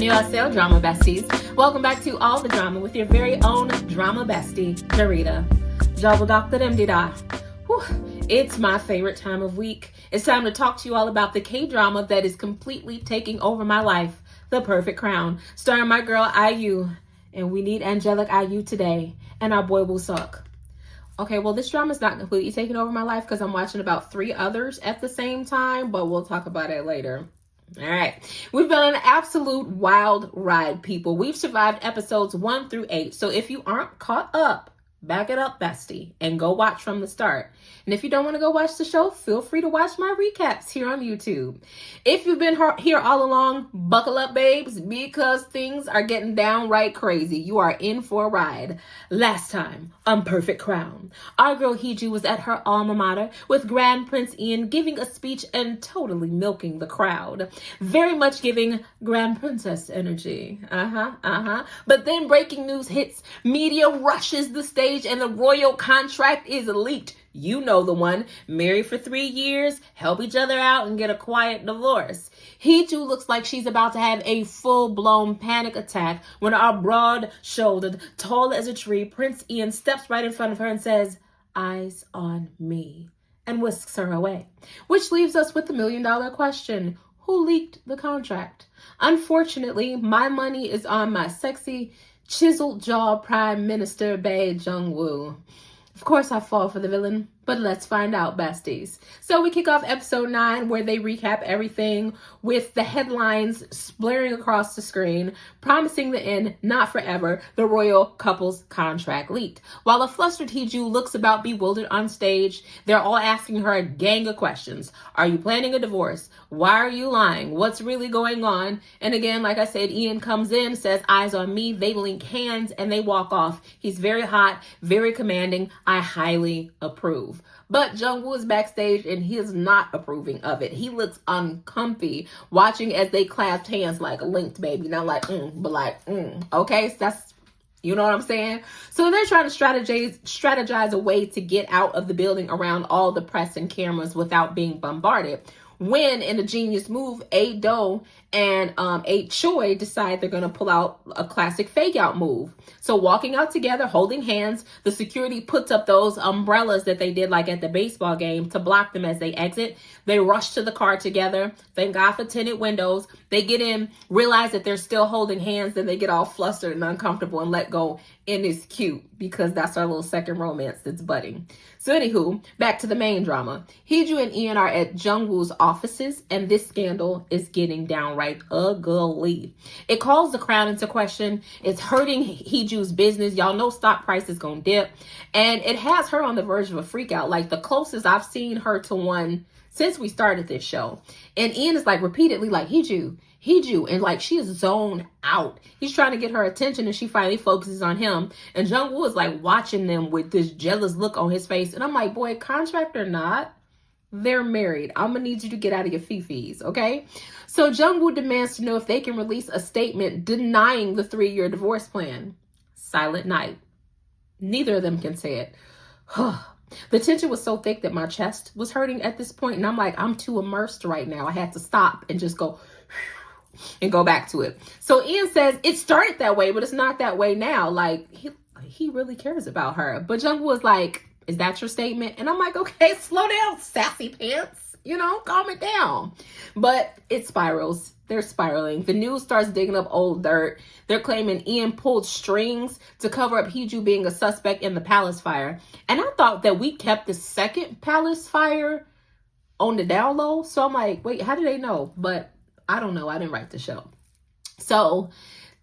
Annyeonghaseyo, drama besties. Welcome back to All the Drama with your very own drama bestie, Narita. Jabal Dr. Demdida. It's my favorite time of week. It's time to talk to you all about the K-drama that is completely taking over my life, The Perfect Crown, starring my girl IU. And we need angelic IU today, and our boy will suck. Okay, well, this drama is not completely taking over my life because I'm watching about 3 others at the same time, but we'll talk about it later. All right. We've been on an absolute wild ride, people. We've survived episodes 1 through 8. So if you aren't caught up, back it up, bestie, and go watch from the start. And if you don't want to go watch the show, feel free to watch my recaps here on YouTube. If you've been here all along, buckle up, babes, because things are getting downright crazy. You are in for a ride. Last time on Perfect Crown, our girl Heeju was at her alma mater with Grand Prince Ian giving a speech and totally milking the crowd. Very much giving Grand Princess energy. But then breaking news hits. Media rushes the stage and the royal contract is leaked. You know the one. Married for 3 years, help each other out and get a quiet divorce. Heeju looks like she's about to have a full-blown panic attack when our broad-shouldered, tall as a tree, Prince Ian steps right in front of her and says, "Eyes on me," and whisks her away. Which leaves us with the million-dollar question. Who leaked the contract? Unfortunately, my money is on my sexy, chiseled jaw Prime Minister Bae Jung-woo. Of course I fall for the villain, but let's find out, besties. So we kick off episode 9 where they recap everything with the headlines blaring across the screen, promising the end, not forever, the royal couple's contract leaked. While a flustered Heeju looks about bewildered on stage, they're all asking her a gang of questions. Are you planning a divorce? Why are you lying? What's really going on? And again, like I said, Ian comes in, says, "Eyes on me." They link hands and they walk off. He's very hot, very commanding. I highly approve. But Jung-woo is backstage and he is not approving of it. He looks uncomfy watching as they clasped hands like linked, baby. Not like, but like, okay? So that's, you know what I'm saying? So they're trying to strategize a way to get out of the building around all the press and cameras without being bombarded. When, in a genius move, A-Do and A-Choi decide they're going to pull out a classic fake-out move. So walking out together, holding hands, the security puts up those umbrellas that they did like at the baseball game to block them as they exit. They rush to the car together. Thank God for tinted windows. They get in, realize that they're still holding hands, then they get all flustered and uncomfortable and let go. And it's cute because that's our little second romance that's budding. So anywho, back to the main drama. Heeju and Ian are at Jung-woo's offices, and this scandal is getting downright ugly. It calls the crown into question. It's hurting Heeju's business. Y'all know stock price is gonna dip. And it has her on the verge of a freak out. Like the closest I've seen her to one since we started this show. And Ian is like repeatedly like, Heeju. And like she is zoned out. He's trying to get her attention and she finally focuses on him. And Jung-woo is like watching them with this jealous look on his face. And I'm like, boy, contract or not, they're married. I'm gonna need you to get out of your fifis, okay? So Jung-woo demands to know if they can release a statement denying the 3-year divorce plan. Silent night. Neither of them can say it. The tension was so thick that my chest was hurting at this point, and I'm like, I'm too immersed right now. I had to stop and just go and go back to it. So Ian says it started that way, but it's not that way now. Like he really cares about her. But Jung was like, is that your statement? And I'm like, okay, slow down, sassy pants. You know, calm it down. But it spirals. They're spiraling. The news starts digging up old dirt. They're claiming Ian pulled strings to cover up Heeju being a suspect in the palace fire. And I thought that we kept the second palace fire on the down low. So I'm like, wait, how do they know? But I don't know. I didn't write the show. So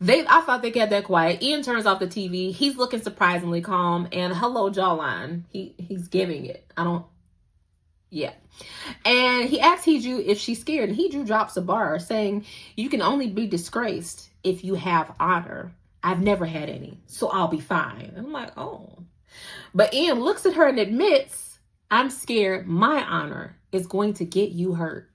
I thought they kept that quiet. Ian turns off the TV. He's looking surprisingly calm. And hello, jawline. He's giving it. Yeah. And he asks Heeju if she's scared. And Heeju drops a bar saying, you can only be disgraced if you have honor. I've never had any, so I'll be fine. And I'm like, oh. But Ian looks at her and admits, I'm scared my honor is going to get you hurt.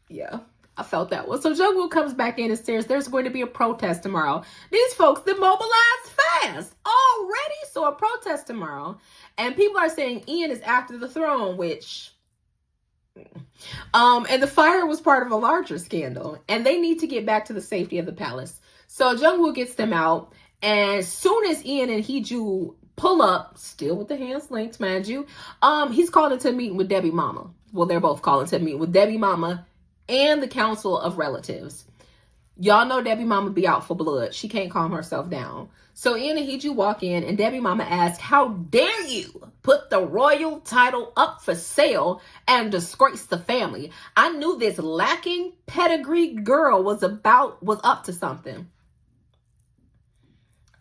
Yeah, I felt that one. So Jung-woo comes back in and says there's going to be a protest tomorrow. These folks, they mobilized fast already. So a protest tomorrow. And people are saying Ian is after the throne, which And the fire was part of a larger scandal, and they need to get back to the safety of the palace. So Jungwoo gets them out, and as soon as Ian and Heeju pull up, still with the hands linked, mind you, he's called into a meeting with Debbie Mama. Well, they're both called into a meeting with Debbie Mama and the Council of Relatives. Y'all know Debbie Mama be out for blood. She can't calm herself down. So Ian and Heeju walk in, and Debbie Mama asks, "How dare you put the royal title up for sale and disgrace the family? I knew this lacking pedigree girl was up to something."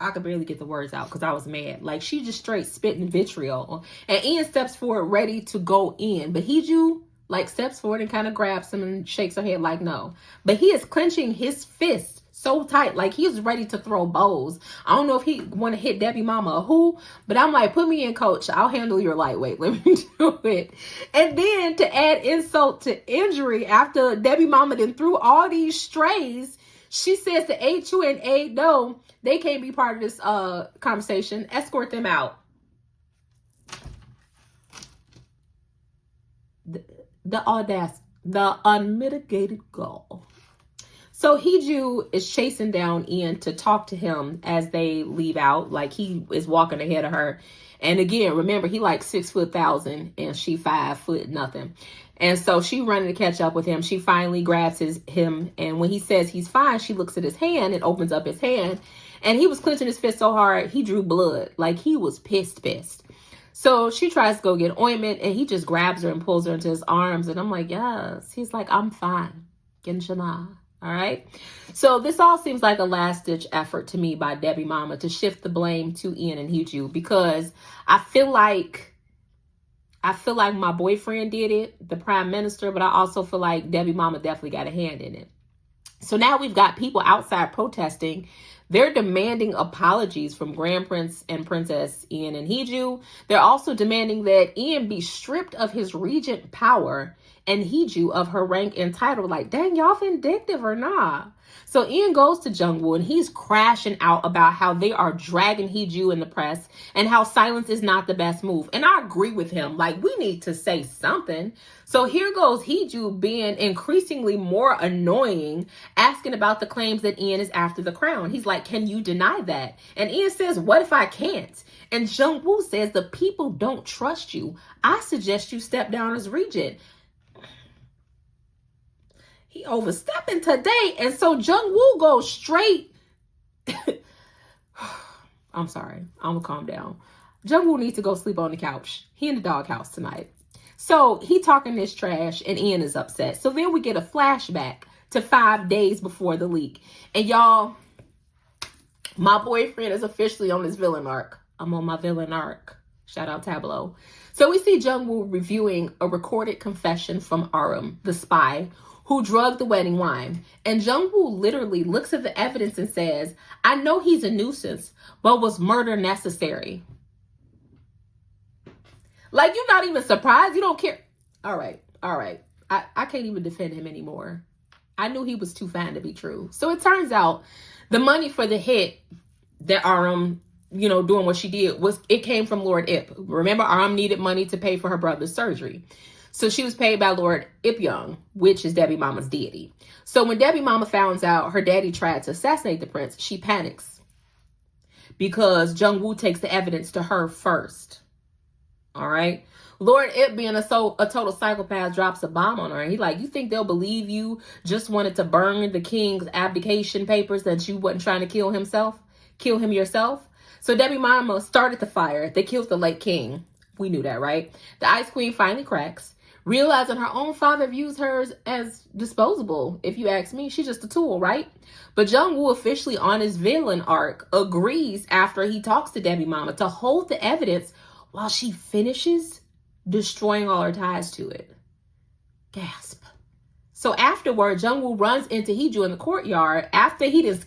I could barely get the words out because I was mad. Like, she just straight spitting vitriol. And Ian steps forward ready to go in, but Heeju steps forward and kind of grabs him and shakes her head like no. But he is clenching his fist so tight, like he's ready to throw bows. I don't know if he want to hit Debbie Mama or who, but I'm like, put me in, coach. I'll handle your lightweight. Let me do it. And then to add insult to injury, after Debbie Mama then threw all these strays, she says to A2 and A, no, they can't be part of this conversation. Escort them out. The audacity, the unmitigated gall. So Heeju is chasing down Ian to talk to him as they leave out. Like, he is walking ahead of her. And again, remember, he 6'1,000" and she 5 foot nothing. And so she running to catch up with him. She finally grabs him. And when he says he's fine, she looks at his hand and opens up his hand. And he was clenching his fist so hard, he drew blood. Like, he was pissed. So she tries to go get ointment, and he just grabs her and pulls her into his arms. And I'm like, yes. He's like, I'm fine. Genshana. All right. So this all seems like a last-ditch effort to me by Debbie Mama to shift the blame to Ian and Heeju, because I feel like my boyfriend did it, the prime minister, but I also feel like Debbie Mama definitely got a hand in it. So now we've got people outside protesting. They're demanding apologies from Grand Prince and Princess Ian and Heeju. They're also demanding that Ian be stripped of his regent power and Heeju of her rank and title. Like, dang, y'all vindictive or not? So Ian goes to Jungwoo, and he's crashing out about how they are dragging Heeju in the press and how silence is not the best move. And I agree with him. Like, we need to say something. So here goes Heeju being increasingly more annoying, asking about the claims that Ian is after the crown. He's like, can you deny that? And Ian says, what if I can't? And Jungwoo says, the people don't trust you. I suggest you step down as regent. He overstepping today. And so Jungwoo goes straight. I'm sorry. I'm going to calm down. Jungwoo needs to go sleep on the couch. He in the doghouse tonight. So he talking this trash, and Ian is upset. So then we get a flashback to 5 days before the leak. And y'all, my boyfriend is officially on his villain arc. I'm on my villain arc. Shout out Tableau. So we see Jungwoo reviewing a recorded confession from Arum, the spy, who drugged the wedding wine. And Jungwoo literally looks at the evidence and says, I know he's a nuisance, but was murder necessary? Like, you're not even surprised? You don't care? All right. I can't even defend him anymore. I knew he was too fine to be true. So it turns out the money for the hit that Arum, doing what she did, it came from Lord Ip. Remember, Arum needed money to pay for her brother's surgery. So she was paid by Lord Ipyong, which is Debbie Mama's deity. So when Debbie Mama finds out her daddy tried to assassinate the prince, she panics because Jungwoo takes the evidence to her first. All right. Lord Ip, being a total psychopath, drops a bomb on her. And he's like, you think they'll believe you just wanted to burn the king's abdication papers, that you wasn't trying to kill him yourself? So Debbie Mama started the fire. They killed the late king. We knew that, right? The Ice Queen finally cracks, realizing her own father views her as disposable. If you ask me, she's just a tool, right? But Jungwoo, officially on his villain arc, agrees after he talks to Debbie Mama to hold the evidence while she finishes destroying all her ties to it. Gasp. So afterward, Jungwoo runs into Heeju in the courtyard after he did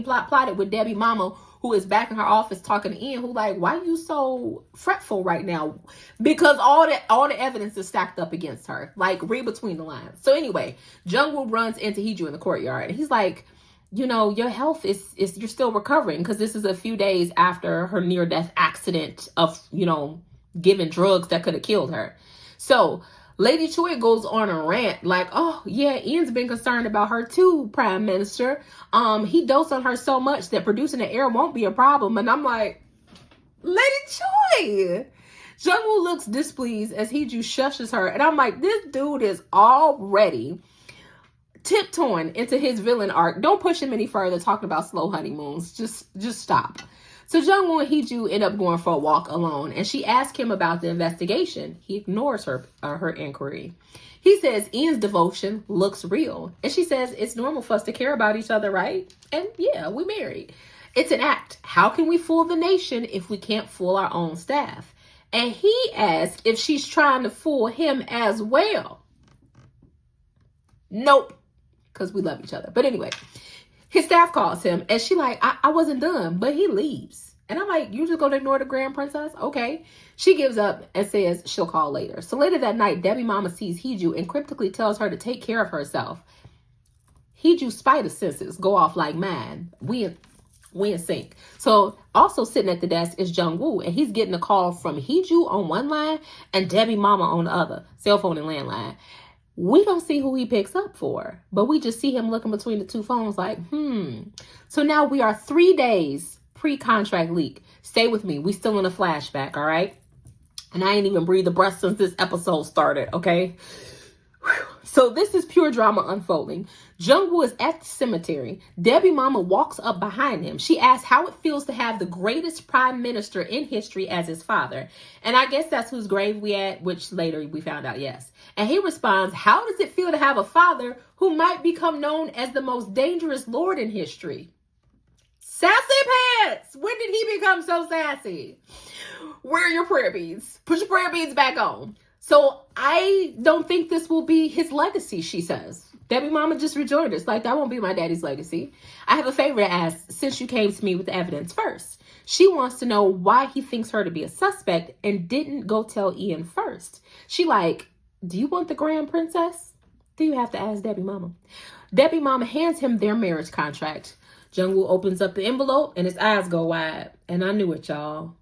plotted with Debbie Mama, who is back in her office talking to Ian, who like, why are you so fretful right now? Because all the evidence is stacked up against her. Like, read between the lines. So anyway, Jungwoo runs into Heeju in the courtyard, and he's like, your health is you're still recovering, because this is a few days after her near-death accident of, giving drugs that could have killed her. So Lady Choi goes on a rant like, oh, yeah, Ian's been concerned about her too, Prime Minister. He dosed on her so much that producing the heir won't be a problem. And I'm like, Lady Choi. Jungwoo looks displeased as Heejoo shushes her. And I'm like, this dude is already tiptoeing into his villain arc. Don't push him any further talking about slow honeymoons. Just stop. So Jungwoo and Heejoo end up going for a walk alone, and she asks him about the investigation. He ignores her inquiry. He says Ian's devotion looks real, and she says it's normal for us to care about each other, right? And yeah, we married. It's an act. How can we fool the nation if we can't fool our own staff? And he asks if she's trying to fool him as well. Nope, because we love each other. But anyway, his staff calls him, and she like, I wasn't done, but he leaves. And I'm like, you just gonna ignore the grand princess? Okay. She gives up and says she'll call later. So later that night, Debbie Mama sees Heejoo and cryptically tells her to take care of herself. Heejoo's spider senses go off like mine. We in sync. So also sitting at the desk is Jungwoo, and he's getting a call from Heejoo on one line and Debbie Mama on the other, cell phone and landline. We don't see who he picks up for, but we just see him looking between the two phones like, So now we are 3 days pre-contract leak. Stay with me. We still in a flashback, all right? And I ain't even breathed a breath since this episode started, okay? So this is pure drama unfolding. Jungwoo is at the cemetery. Debbie Mama walks up behind him. She asks how it feels to have the greatest prime minister in history as his father. And I guess that's whose grave we at, which later we found out, yes. And he responds, how does it feel to have a father who might become known as the most dangerous lord in history? Sassy pants! When did he become so sassy? Where are your prayer beads? Put your prayer beads back on. So I don't think this will be his legacy, she says. Debbie Mama just rejoined us. Like, that won't be my daddy's legacy. I have a favor to ask since you came to me with the evidence first. She wants to know why he thinks her to be a suspect and didn't go tell Ian first. She like, do you want the grand princess? Do you have to ask Debbie Mama? Debbie Mama hands him their marriage contract. Jungwoo opens up the envelope and his eyes go wide. And I knew it, y'all.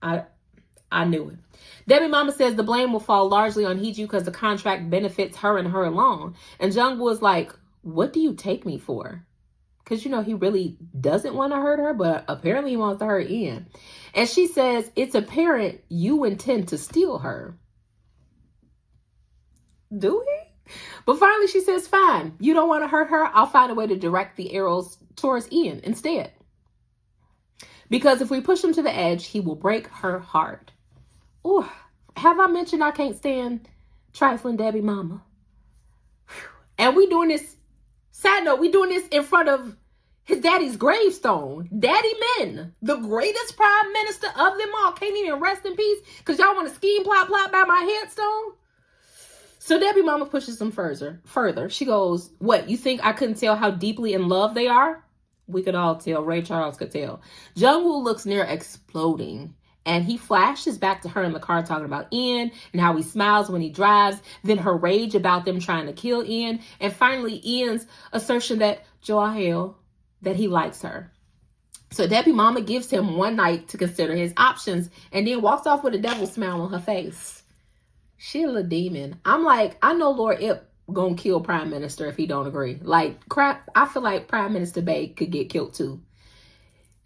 I knew it. Debbie Mama says the blame will fall largely on Heejoo because the contract benefits her and her alone. And Jungwoo is like, what do you take me for? Because, you know, he really doesn't want to hurt her, but apparently he wants to hurt Ian. And she says, it's apparent you intend to steal her. Do he? But finally she says, fine, you don't want to hurt her. I'll find a way to direct the arrows towards Ian instead. Because if we push him to the edge, he will break her heart. Ooh, have I mentioned I can't stand trifling Debbie Mama? And we doing this, side note, we doing this in front of his daddy's gravestone. Daddy Men, the greatest prime minister of them all, can't even rest in peace because y'all want to scheme plot by my headstone? So Debbie Mama pushes them further. She goes, what, you think I couldn't tell how deeply in love they are? We could all tell. Ray Charles could tell. Jungwoo looks near exploding. And he flashes back to her in the car talking about Ian and how he smiles when he drives. Then her rage about them trying to kill Ian. And finally, Ian's assertion that Joahel, that he likes her. So Debbie Mama gives him one night to consider his options and then walks off with a devil smile on her face. She a little demon. I'm like, I know Lord Ip gonna kill Prime Minister if he don't agree. Like, crap, I feel like Prime Minister Bae could get killed too.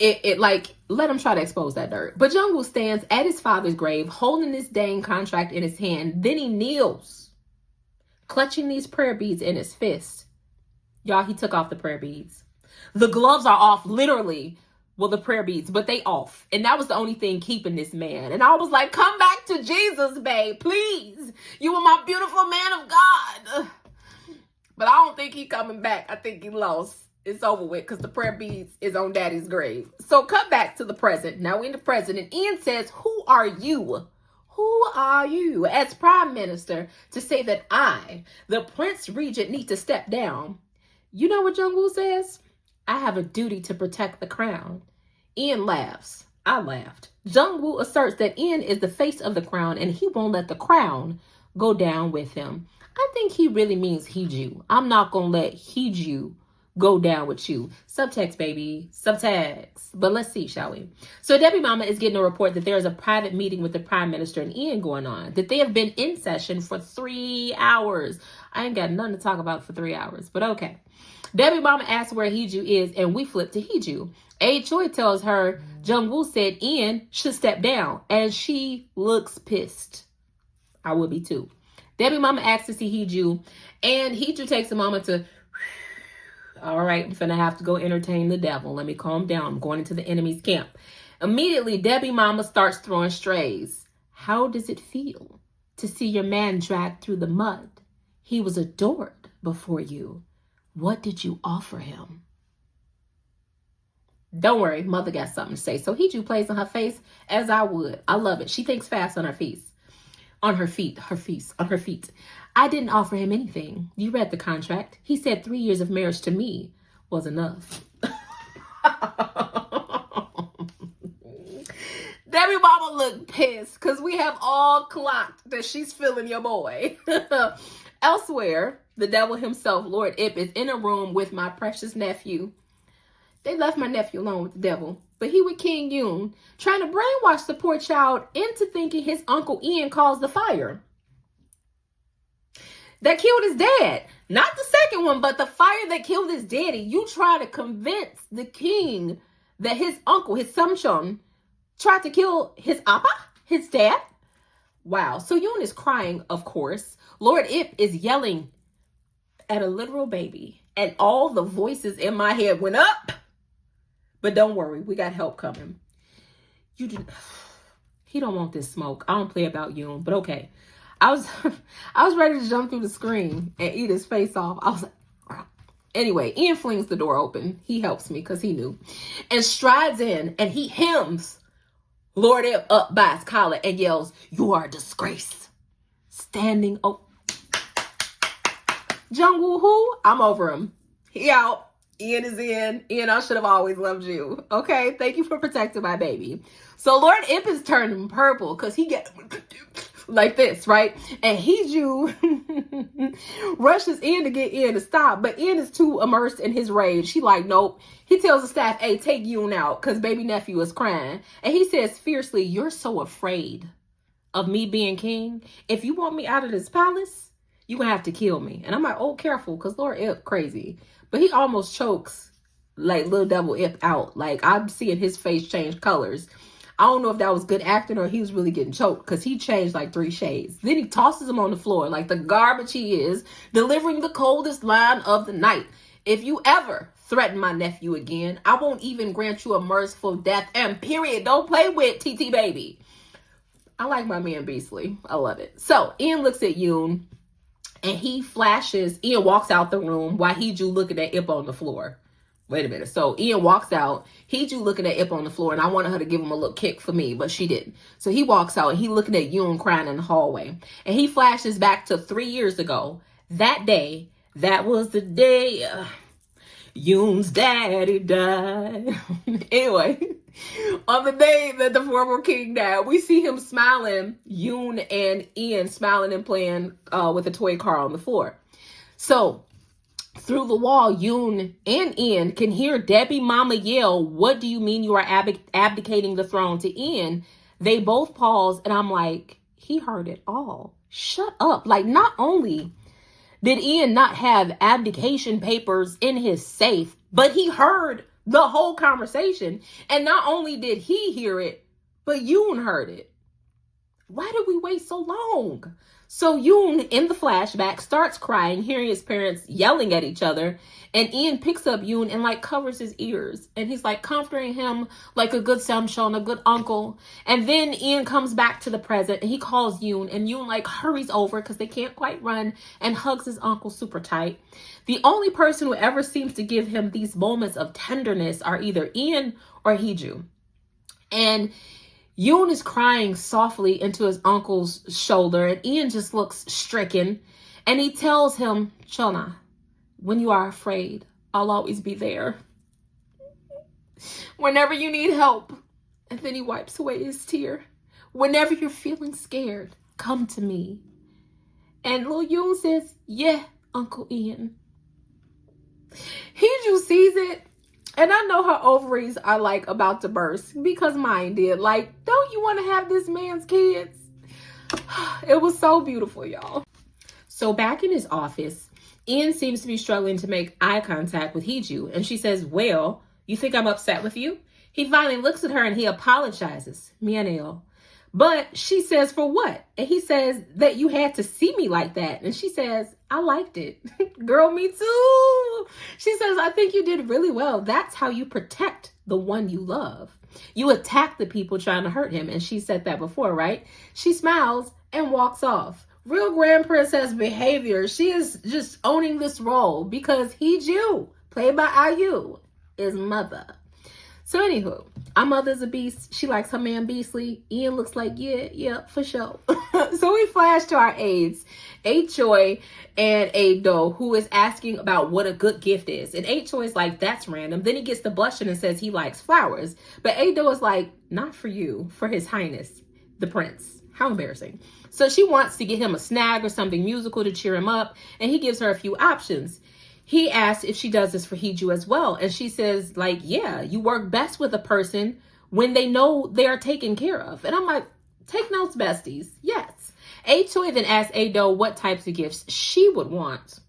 It like, let him try to expose that dirt. But Jungwoo stands at his father's grave, holding this dang contract in his hand. Then he kneels, clutching these prayer beads in his fist. Y'all, he took off the prayer beads. The gloves are off, literally. Well, the prayer beads, but they off. And that was the only thing keeping this man. And I was like, come back to Jesus, babe, please. You are my beautiful man of God. But I don't think he coming back. I think he lost. It's over with because the prayer beads is on daddy's grave. So cut back to the present. Now in the present, and Ian says, who are you? Who are you as prime minister to say that I, the prince regent, need to step down? You know what Jungwoo says? I have a duty to protect the crown. Ian laughs. I laughed. Jungwoo asserts that Ian is the face of the crown and he won't let the crown go down with him. I think he really means Heejoo. I'm not going to let Heejoo go down with you. Subtext, baby. Subtext. But let's see, shall we? So Debbie Mama is getting a report that there is a private meeting with the Prime Minister and Ian going on, that they have been in session for 3 hours. I ain't got nothing to talk about for 3 hours, but okay. Debbie Mama asks where Heeju is, and we flip to Heeju. A Choi tells her Jung-woo said Ian should step down, and she looks pissed. I would be too. Debbie Mama asks to see Heeju, and Heeju takes a moment to, all right, I'm finna have to go entertain the devil. Let me calm down. I'm going into the enemy's camp. Immediately, Debbie Mama starts throwing strays. How does it feel to see your man dragged through the mud? He was adored before you. What did you offer him? Don't worry, mother got something to say. So Heeju plays on her face as I would. I love it. She thinks fast on her feet. On her feet. I didn't offer him anything. You read the contract. He said 3 years of marriage to me was enough. Debbie Mama looked pissed because we have all clocked that she's feeling your boy. Elsewhere, the devil himself, Lord Ip, is in a room with my precious nephew. They left my nephew alone with the devil, but he with King Yoon, trying to brainwash the poor child into thinking his Uncle Ian caused the fire that killed his dad. Not the second one, but the fire that killed his daddy. You try to convince the king that his uncle, his Samchon, tried to kill his appa, his dad. Wow. So Yoon is crying, of course. Lord Ip is yelling at a literal baby, and all the voices in my head went up. But don't worry, we got help coming. He don't want this smoke. I don't play about Yoon, but okay. I was ready to jump through the screen and eat his face off. I was like, anyway, Ian flings the door open. He helps me because he knew, and strides in, and he hems Lord Ip up by his collar and yells, "You are a disgrace." Standing over. Jung-woo who? I'm over him. He out. Ian is in. Ian, I should have always loved you. Okay? Thank you for protecting my baby. So Lord Ip is turning purple because he gets like this, right? And Heeju rushes in to get Ian to stop, but Ian is too immersed in his rage. He like, nope. He tells the staff, hey, take Yoon out because baby nephew is crying. And he says fiercely, you're so afraid of me being king. If you want me out of this palace, you're going to have to kill me. And I'm like, oh, careful, because Lord Ip crazy. But he almost chokes like little devil Ip out. Like, I'm seeing his face change colors. I don't know if that was good acting or he was really getting choked because he changed like 3 shades. Then he tosses him on the floor like the garbage he is, delivering the coldest line of the night. If you ever threaten my nephew again, I won't even grant you a merciful death. And period. Don't play with TT baby. I like my man Beastly. I love it. So Ian looks at Yoon and he flashes. Ian walks out the room while Heeju looking at Ip on the floor. Wait a minute. So Ian walks out. Heeju looking at Ip on the floor, and I wanted her to give him a little kick for me, but she didn't. So he walks out, and he looking at Yoon crying in the hallway. And he flashes back to 3 years ago. That day, that was the day Yoon's daddy died. Anyway, on the day that the former king died, we see him smiling, Yoon and Ian smiling and playing with a toy car on the floor. So through the wall, Yoon and Ian can hear Debbie Mama yell, what do you mean you are abdicating the throne to Ian? They both pause, and I'm like, he heard it all. Shut up. Like, not only did Ian not have abdication papers in his safe, but he heard the whole conversation. And not only did he hear it, but Yoon heard it. Why did we wait so long? So Yoon, in the flashback, starts crying, hearing his parents yelling at each other. And Ian picks up Yoon and like covers his ears. And he's like comforting him like a good Samchon, a good uncle. And then Ian comes back to the present and he calls Yoon. And Yoon like hurries over because they can't quite run and hugs his uncle super tight. The only person who ever seems to give him these moments of tenderness are either Ian or Heeju. And Yoon is crying softly into his uncle's shoulder, and Ian just looks stricken. And he tells him, Chona, when you are afraid, I'll always be there. Whenever you need help. And then he wipes away his tear. Whenever you're feeling scared, come to me. And little Yoon says, yeah, Uncle Ian. Hiju sees it, and I know her ovaries are like about to burst because mine did. Like, don't you want to have this man's kids? It was so beautiful, y'all. So back in his office, Ian seems to be struggling to make eye contact with Hiju, and she says, well, you think I'm upset with you? He finally looks at her and he apologizes. Mianeo. But she says, for what? And he says that you had to see me like that. And she says, I liked it. Girl, me too. She says, I think you did really well. That's how you protect the one you love. You attack the people trying to hurt him. And she said that before, right? She smiles and walks off. Real Grand Princess behavior. She is just owning this role because Hiju, played by IU, is mother. So anywho, our mother's a beast. She likes her man Beastly. Ian looks like, yeah, for sure. So we flash to our aides, A Choi and A Do, who is asking about what a good gift is. And A Choi is like, that's random. Then he gets to blushing and says he likes flowers. But A Do is like, not for you, for his highness, the prince. How embarrassing. So she wants to get him a snack or something musical to cheer him up. And he gives her a few options. He asks if she does this for Hiju as well. And she says, like, yeah, you work best with a person when they know they are taken care of. And I'm like, take notes, besties. Yes. A Choi then asks Ado what types of gifts she would want.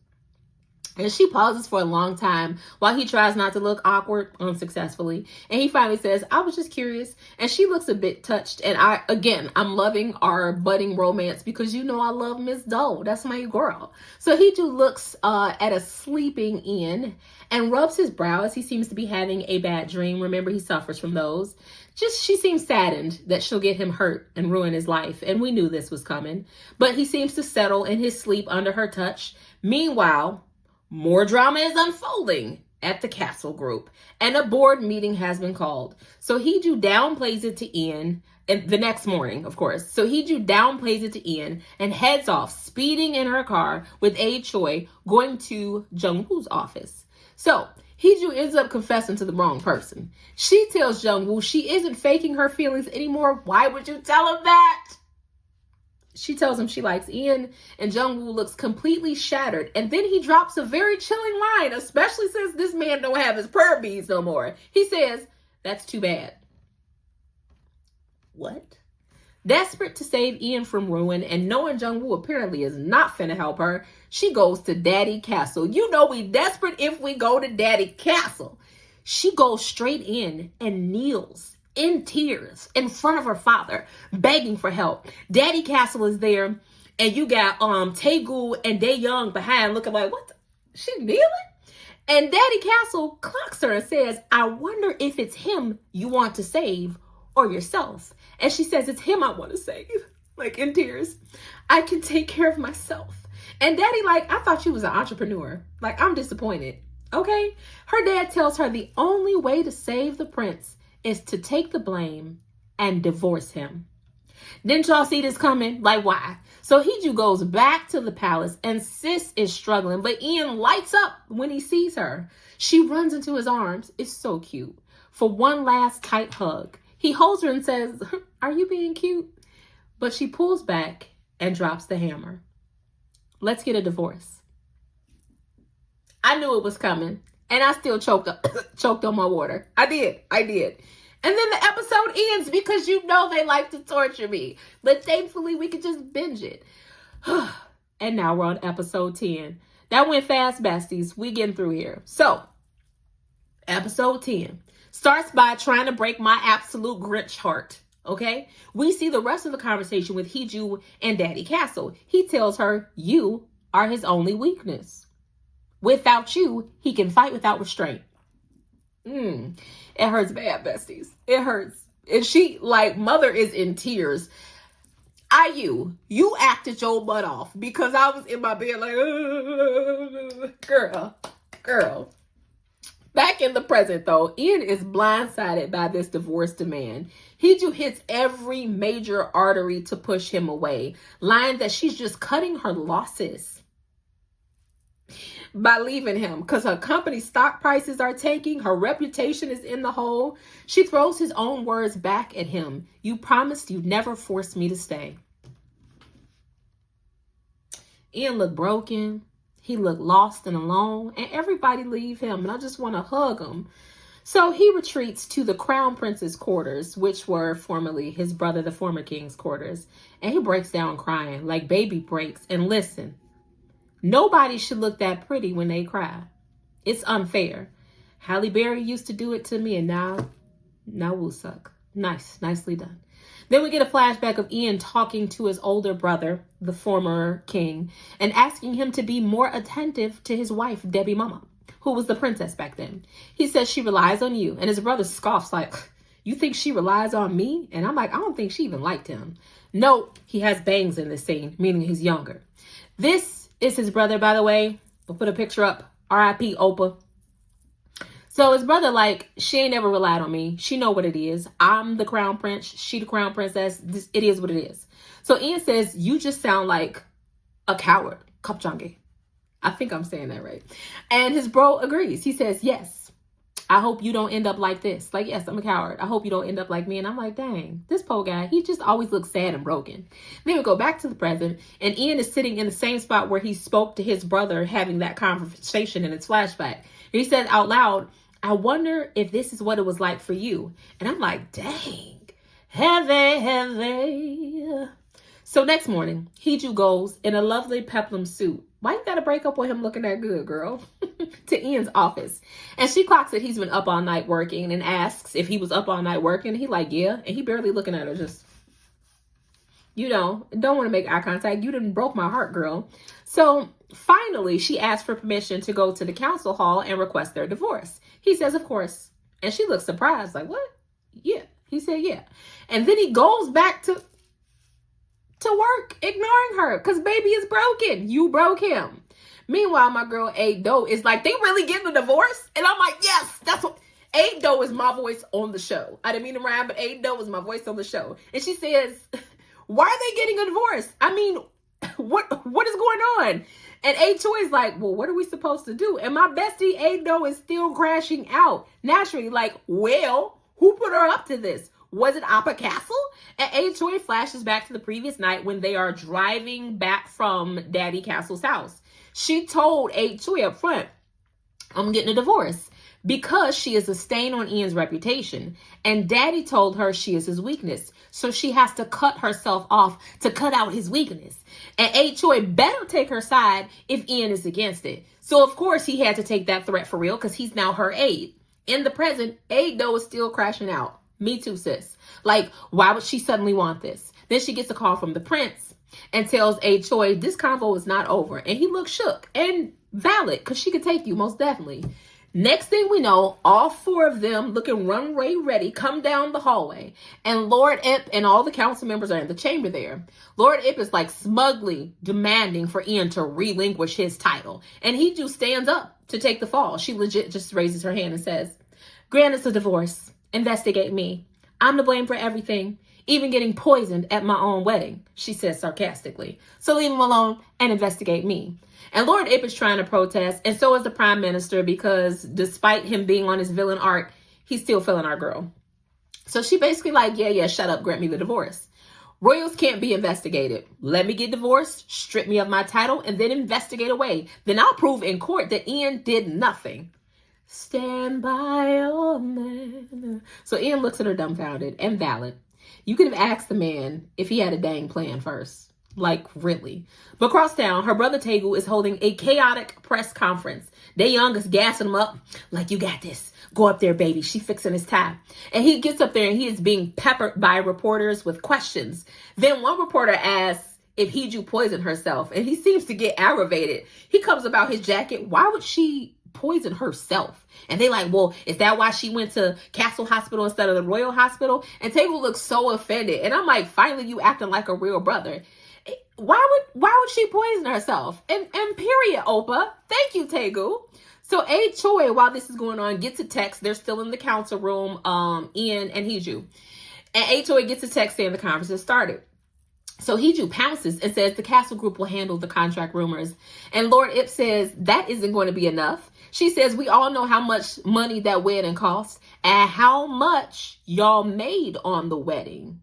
And she pauses for a long time while he tries not to look awkward unsuccessfully. And he finally says, I was just curious. And she looks a bit touched. And I'm loving our budding romance because you know I love Miss Doe. That's my girl. So Hiju looks at a sleeping Ian and rubs his brow as he seems to be having a bad dream. Remember, he suffers from those. She seems saddened that she'll get him hurt and ruin his life. And we knew this was coming. But he seems to settle in his sleep under her touch. Meanwhile, more drama is unfolding at the castle group, and a board meeting has been called. So Hiju downplays it to Ian, and the next morning, of course. So Hiju downplays it to Ian and heads off, speeding in her car with A Choi, going to Jungwoo's office. So Hiju ends up confessing to the wrong person. She tells Jungwoo she isn't faking her feelings anymore. Why would you tell him that? She tells him she likes Ian, and Jungwoo looks completely shattered. And then he drops a very chilling line, especially since this man don't have his prayer beads no more. He says, that's too bad. What? Desperate to save Ian from ruin, and knowing Jungwoo apparently is not finna help her, she goes to Daddy Castle. You know we desperate if we go to Daddy Castle. She goes straight in and kneels in tears in front of her father, begging for help. Daddy Castle is there, and you got Taegu and Dae Young behind looking like, what the? She kneeling? And Daddy Castle clocks her and says, I wonder if it's him you want to save or yourself. And she says, it's him I want to save. Like in tears. I can take care of myself. And Daddy like, I thought you was an entrepreneur. Like, I'm disappointed. Okay? Her dad tells her the only way to save the prince is to take the blame and divorce him. Didn't y'all see this coming? Like, why? So Hiju goes back to the palace and Sis is struggling, but Ian lights up when he sees her. She runs into his arms. It's so cute. For one last tight hug. He holds her and says, are you being cute? But she pulls back and drops the hammer. Let's get a divorce. I knew it was coming. And I still choked on my water. I did. And then the episode ends because you know they like to torture me. But thankfully, we could just binge it. And now we're on episode 10. That went fast, besties. We getting through here. So, episode 10 starts by trying to break my absolute Grinch heart. Okay? We see the rest of the conversation with Hiju and Daddy Castle. He tells her, you are his only weakness. Without you, he can fight without restraint. It hurts bad, besties. It hurts. And she, like, mother is in tears. You acted your butt off because I was in my bed like, girl. Back in the present, though, Ian is blindsided by this divorce demand. Hiju hits every major artery to push him away, lying that she's just cutting her losses by leaving him because her company stock prices are tanking. Her reputation is in the hole. She throws his own words back at him. You promised you'd never force me to stay. Ian looked broken. He looked lost and alone, and everybody leave him, and I just want to hug him. So he retreats to the crown prince's quarters, which were formerly his brother, the former king's quarters, and he breaks down crying like baby breaks. And listen, nobody should look that pretty when they cry. It's unfair. Halle Berry used to do it to me, and now we'll suck. Nicely done. Then we get a flashback of Ian talking to his older brother, the former king, and asking him to be more attentive to his wife, Debbie Mama, who was the princess back then. He says she relies on you, and his brother scoffs like, you think she relies on me? And I'm like, I don't think she even liked him. Note, he has bangs in this scene, meaning he's younger. This is his brother, by the way. We'll put a picture up. R.I.P. Oprah. So his brother, like, she ain't never relied on me. She know what it is. I'm the crown prince. She the crown princess. It is what it is. So Ian says, you just sound like a coward. Kapchangi. I think I'm saying that right. And his bro agrees. He says, yes, I hope you don't end up like this. Like, yes, I'm a coward. I hope you don't end up like me. And I'm like, dang, this poor guy, he just always looks sad and broken. Then we go back to the present, and Ian is sitting in the same spot where he spoke to his brother, having that conversation in his flashback. And he said out loud, I wonder if this is what it was like for you. And I'm like, dang, heavy. So next morning, Hiju goes in a lovely peplum suit. Why you gotta break up with him looking that good, girl? To Ian's office. And she clocks that he's been up all night working and asks if he was up all night working. He like, yeah. And he barely looking at her, just, don't want to make eye contact. You done broke my heart, girl. So finally, she asks for permission to go to the council hall and request their divorce. He says, of course. And she looks surprised, like, what? Yeah. He said, yeah. And then he goes back to work, ignoring her, because baby is broken. You broke him. Meanwhile, my girl A Doe is like, they really getting a divorce? And I'm like, yes, that's what. A Doe is my voice on the show. I didn't mean to rhyme, but A Doe is my voice on the show. And she says, why are they getting a divorce? I mean, what is going on? And A Choi is like, well, what are we supposed to do? And my bestie A Doe is still crashing out naturally, like, well, who put her up to this? Was it Appa Castle? And A Choi flashes back to the previous night when they are driving back from Daddy Castle's house. She told A Choi up front, I'm getting a divorce, because she is a stain on Ian's reputation. And Daddy told her she is his weakness. So she has to cut herself off to cut out his weakness. And A Choi better take her side if Ian is against it. So of course he had to take that threat for real, because he's now her aide. In the present, A Doe is still crashing out. Me too, sis. Like, why would she suddenly want this? Then she gets a call from the prince and tells A Choi this convo is not over. And he looks shook and valid, because she could take you, most definitely. Next thing we know, all four of them, looking runway ready, come down the hallway. And Lord Ip and all the council members are in the chamber there. Lord Ip is like smugly demanding for Ian to relinquish his title. And he just stands up to take the fall. She legit just raises her hand and says, grant us a divorce. Investigate me. I'm to blame for everything, even getting poisoned at my own wedding, she says sarcastically. So leave him alone and investigate me. And Lord Ip is trying to protest, and so is the prime minister, because despite him being on his villain arc, he's still feeling our girl. So she basically like, yeah, shut up, grant me the divorce. Royals can't be investigated. Let me get divorced, strip me of my title, and then investigate away. Then I'll prove in court that Ian did nothing. Stand by your man. So Ian looks at her dumbfounded and valid. You could have asked the man if he had a dang plan first. Like, really. But across town, her brother Tegu is holding a chaotic press conference. Dae Young is gassing him up. Like, you got this. Go up there, baby. She fixing his tie. And he gets up there and he is being peppered by reporters with questions. Then one reporter asks if Hiju poisoned herself. And he seems to get aggravated. He comes about his jacket. Why would she poison herself? And they like, well, is that why she went to Castle Hospital instead of the Royal Hospital? And Tegu looks so offended. And I'm like, finally, you acting like a real brother. Why would she poison herself? And period, Opa. Thank you, Tegu. So A Choi, while this is going on, gets a text. They're still in the council room, Ian and Hiju. And A Choi gets a text saying the conference has started. So Hiju pounces and says the castle group will handle the contract rumors. And Lord Ip says that isn't going to be enough. She says we all know how much money that wedding cost and how much y'all made on the wedding.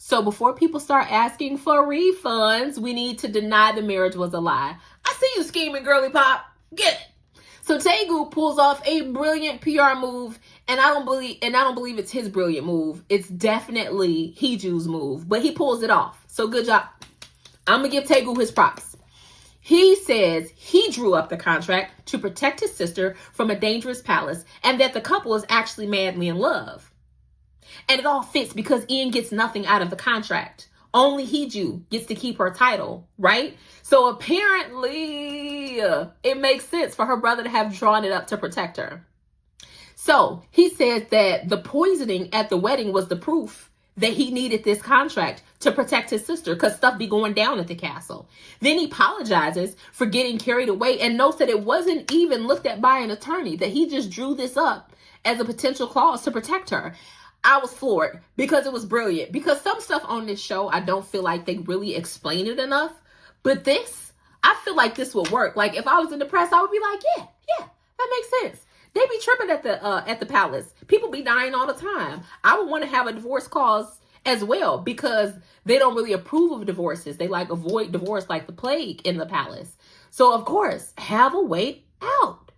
So before people start asking for refunds, we need to deny the marriage was a lie. I see you scheming, girly pop. Get it. So Tegu pulls off a brilliant PR move, and I don't believe it's his brilliant move. It's definitely Heju's move, but he pulls it off. So good job. I'm gonna give Tegu his props. He says he drew up the contract to protect his sister from a dangerous palace, and that the couple is actually madly in love. And it all fits because Ian gets nothing out of the contract. Only Heju gets to keep her title, right? So apparently it makes sense for her brother to have drawn it up to protect her. So he says that the poisoning at the wedding was the proof that he needed this contract to protect his sister because stuff be going down at the castle. Then he apologizes for getting carried away and notes that it wasn't even looked at by an attorney, that he just drew this up as a potential clause to protect her. I was floored because it was brilliant. Because some stuff on this show, I don't feel like they really explain it enough. But this, I feel like this would work. Like if I was in the press, I would be like, yeah, that makes sense. They be tripping at the palace. People be dying all the time. I would want to have a divorce clause as well because they don't really approve of divorces. They like avoid divorce like the plague in the palace. So of course, have a way out.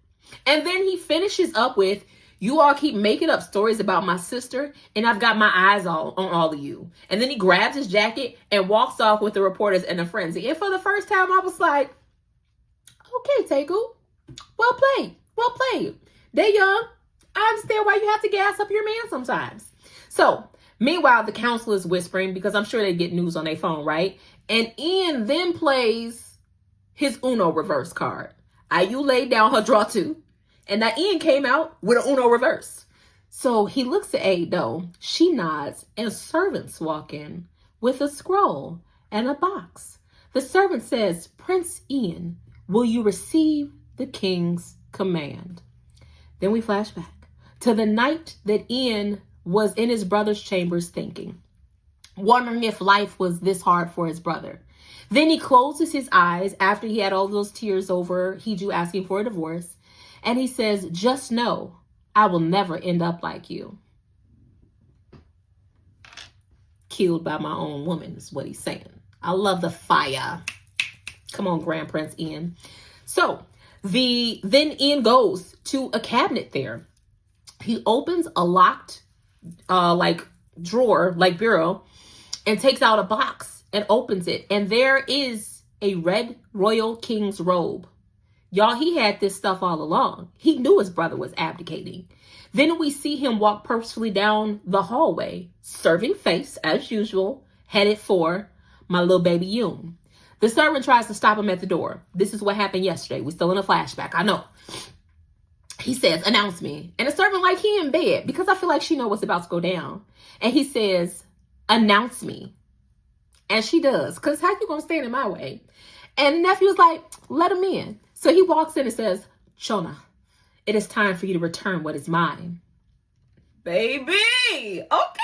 And then he finishes up with, you all keep making up stories about my sister, and I've got my eyes on all of you. And then he grabs his jacket and walks off with the reporters in a frenzy. And for the first time, I was like, okay, Tegu, well played. They young. I understand why you have to gas up your man sometimes. So, meanwhile, the council is whispering because I'm sure they get news on their phone, right? And Ian then plays his Uno reverse card. IU laid down her draw two. And now Ian came out with an Uno reverse. So he looks at Aid though. She nods and servants walk in with a scroll and a box. The servant says, Prince Ian, will you receive the king's command? Then we flash back to the night that Ian was in his brother's chambers thinking, wondering if life was this hard for his brother. Then he closes his eyes after he had all those tears over Heju asking for a divorce. And he says, just know I will never end up like you. Killed by my own woman is what he's saying. I love the fire. Come on, Grand Prince Ian. So then Ian goes to a cabinet there. He opens a locked drawer, like bureau, and takes out a box and opens it. And there is a red royal king's robe. Y'all, he had this stuff all along. He knew his brother was abdicating. Then we see him walk purposefully down the hallway, serving face as usual, headed for my little baby Yoon. The servant tries to stop him at the door. This is what happened yesterday. We're still in a flashback. I know. He says, announce me. And the servant like he in bed because I feel like she know what's about to go down. And he says, announce me. And she does. Because how you going to stand in my way? And the nephew was like, let him in. So he walks in and says, Chona, it is time for you to return what is mine. Baby. Okay.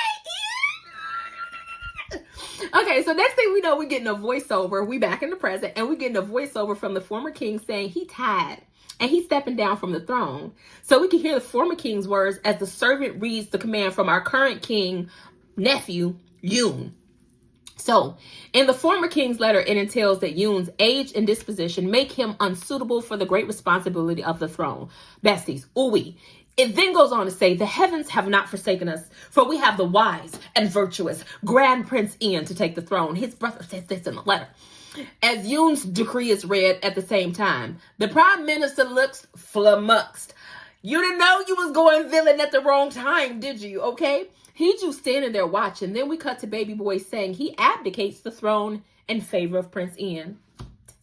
Okay, so next thing we know, we're getting a voiceover. We back in the present, and we're getting a voiceover from the former king saying he tired and he's stepping down from the throne. So we can hear the former king's words as the servant reads the command from our current king nephew, Yoon. So, in the former king's letter, it entails that Yoon's age and disposition make him unsuitable for the great responsibility of the throne. Besties, ooh-wee. It then goes on to say, the heavens have not forsaken us, for we have the wise and virtuous Grand Prince Ian to take the throne. His brother says this in the letter. As Yoon's decree is read at the same time, the prime minister looks flummoxed. You didn't know you was going villain at the wrong time, did you? Okay? He's just standing there watching. Then we cut to baby boy saying he abdicates the throne in favor of Prince Ian.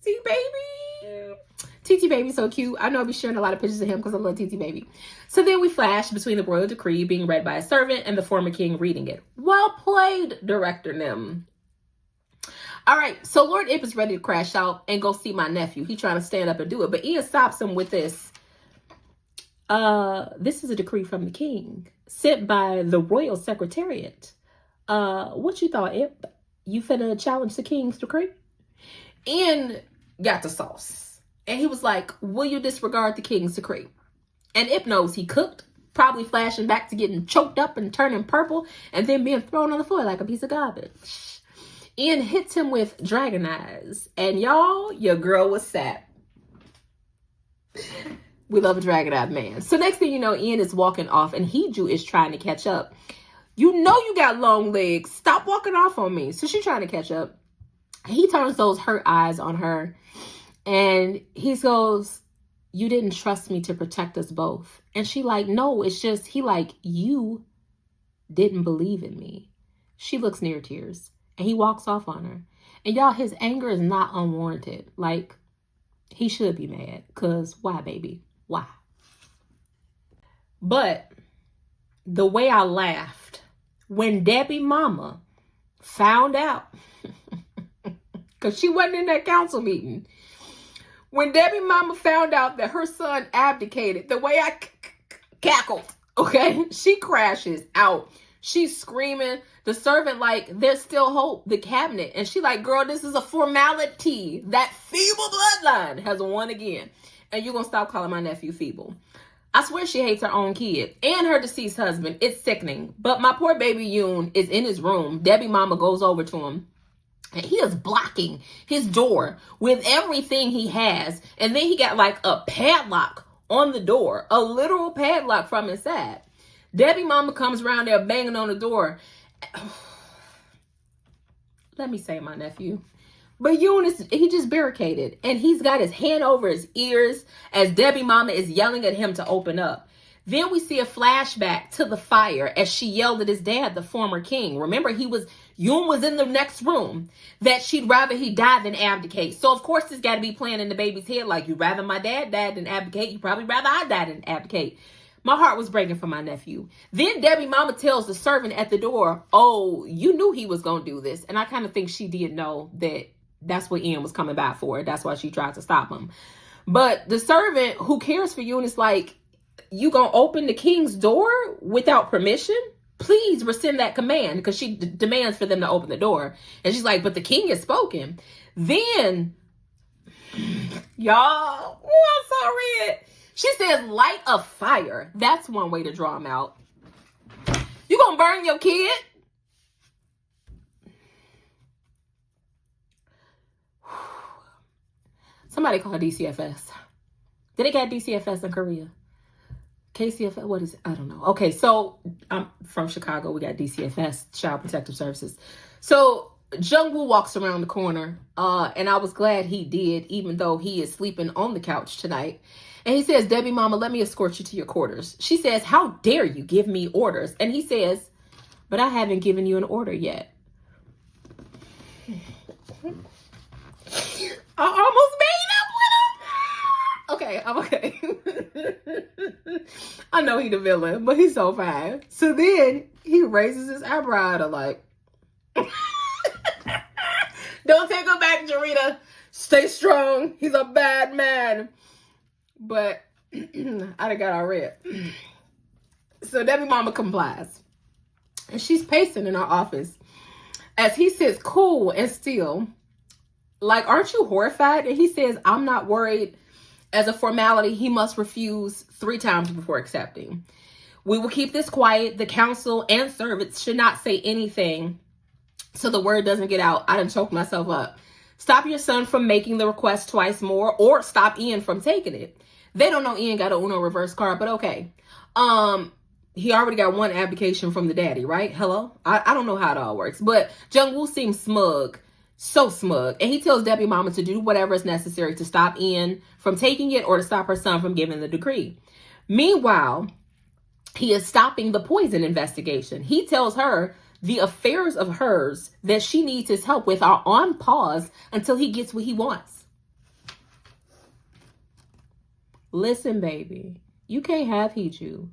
See, baby. TT Baby, so cute. I know I'll be sharing a lot of pictures of him because I love TT Baby. So then we flash between the royal decree being read by a servant and the former king reading it. Well played, Director Nim. All right, so Lord Ip is ready to crash out and go see my nephew. He's trying to stand up and do it, but Ian stops him with this. This is a decree from the king sent by the royal secretariat. What you thought, Ip? You finna challenge the king's decree? Ian got the sauce. And he was like, will you disregard the king's decree? And Ip knows he cooked. probably flashing back to getting choked up and turning purple and then being thrown on the floor like a piece of garbage. Ian hits him with dragon eyes. And y'all, your girl was sap. We love a dragon-eyed man. So next thing you know, Ian is walking off and Hiju is trying to catch up. You know you got long legs. Stop walking off on me. So she's trying to catch up. He turns those hurt eyes on her and he goes, you didn't trust me to protect us both. And she like, no, it's just, he like, you didn't believe in me. She looks near tears and he walks off on her. And y'all, his anger is not unwarranted. Like, he should be mad because why, baby? Why? But the way I laughed when Debbie mama found out, because she wasn't in that council meeting, when Debbie mama found out that her son abdicated, the way I cackled, okay? She crashes out. She's screaming. The servant like, there's still hope, the cabinet. And she like, girl, this is a formality. That feeble bloodline has won again. And you're going to stop calling my nephew feeble. I swear she hates her own kid and her deceased husband. It's sickening. But my poor baby Yoon is in his room. Debbie mama goes over to him. And he is blocking his door with everything he has. And then he got like a padlock on the door. A literal padlock from inside. Debbie mama comes around there banging on the door. Let me say my nephew. But Eunice, he just barricaded. And he's got his hand over his ears as Debbie mama is yelling at him to open up. Then we see a flashback to the fire as she yelled at his dad, the former king. Remember, Yoon was in the next room, that she'd rather he die than abdicate. So, of course, it's got to be playing in the baby's head like, you'd rather my dad died than abdicate. You'd probably rather I died than abdicate. My heart was breaking for my nephew. Then Debbie mama tells the servant at the door, oh, you knew he was going to do this. And I kind of think she did know that that's what Ian was coming back for. That's why she tried to stop him. But the servant who cares for Yoon is like, you going to open the king's door without permission? Please rescind that command, because she demands for them to open the door. And she's like, but the king has spoken. Then, y'all, I'm so red. She says, light a fire. That's one way to draw him out. You gonna burn your kid? Somebody call DCFS. Did they got DCFS in Korea? KCFS, what is it? I don't know. Okay, so I'm from Chicago. We got DCFS, Child Protective Services. So Jungwoo walks around the corner, and I was glad he did, even though he is sleeping on the couch tonight. And he says, Debbie mama, let me escort you to your quarters. She says, how dare you give me orders? And he says, but I haven't given you an order yet. I almost made up with him. Okay, I'm okay. I know he's the villain, but he's so fine. So then he raises his eyebrow at her like, don't take him back, Jarita. Stay strong. He's a bad man. But I done got all red. So Debbie mama complies. And she's pacing in her office as he sits cool and still. Like, aren't you horrified? And he says, I'm not worried. As a formality, he must refuse 3 times before accepting. We will keep this quiet. The council and servants should not say anything so the word doesn't get out. I done choked myself up. Stop your son from making the request twice more, or stop Ian from taking it. They don't know Ian got a Uno reverse card, but okay. He already got 1 abdication from the daddy, right? Hello? I don't know how it all works, but Jungwoo seems smug. So smug. And he tells Debbie mama to do whatever is necessary to stop Ian from taking it or to stop her son from giving the decree. Meanwhile, he is stopping the poison investigation. He tells her the affairs of hers that she needs his help with are on pause until he gets what he wants. Listen, baby, you can't have Hiju.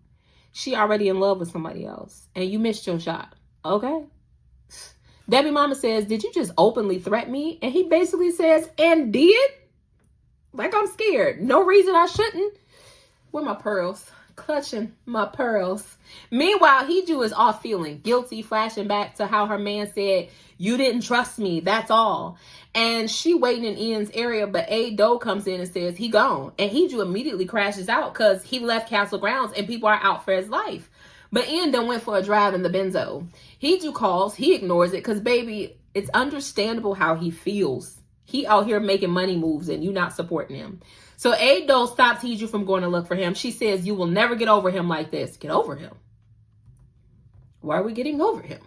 She already in love with somebody else and you missed your shot. Okay? Debbie mama says, did you just openly threaten me? And he basically says, and did? Like I'm scared. No reason I shouldn't. Where my pearls? clutching my pearls. Meanwhile, Hee-Ju is off feeling guilty, flashing back to how her man said, "You didn't trust me, that's all." And she waiting in Ian's area, but A-Do comes in and says he gone. And Hee-Ju immediately crashes out because he left Castle Grounds and people are out for his life. But Ian done went for a drive in the benzo. Hee-Ju calls, he ignores it because, baby, it's understandable how he feels. He out here making money moves and you not supporting him. So A-Do stops Hee-Ju from going to look for him. She says, "You will never get over him like this." Get over him? Why are we getting over him?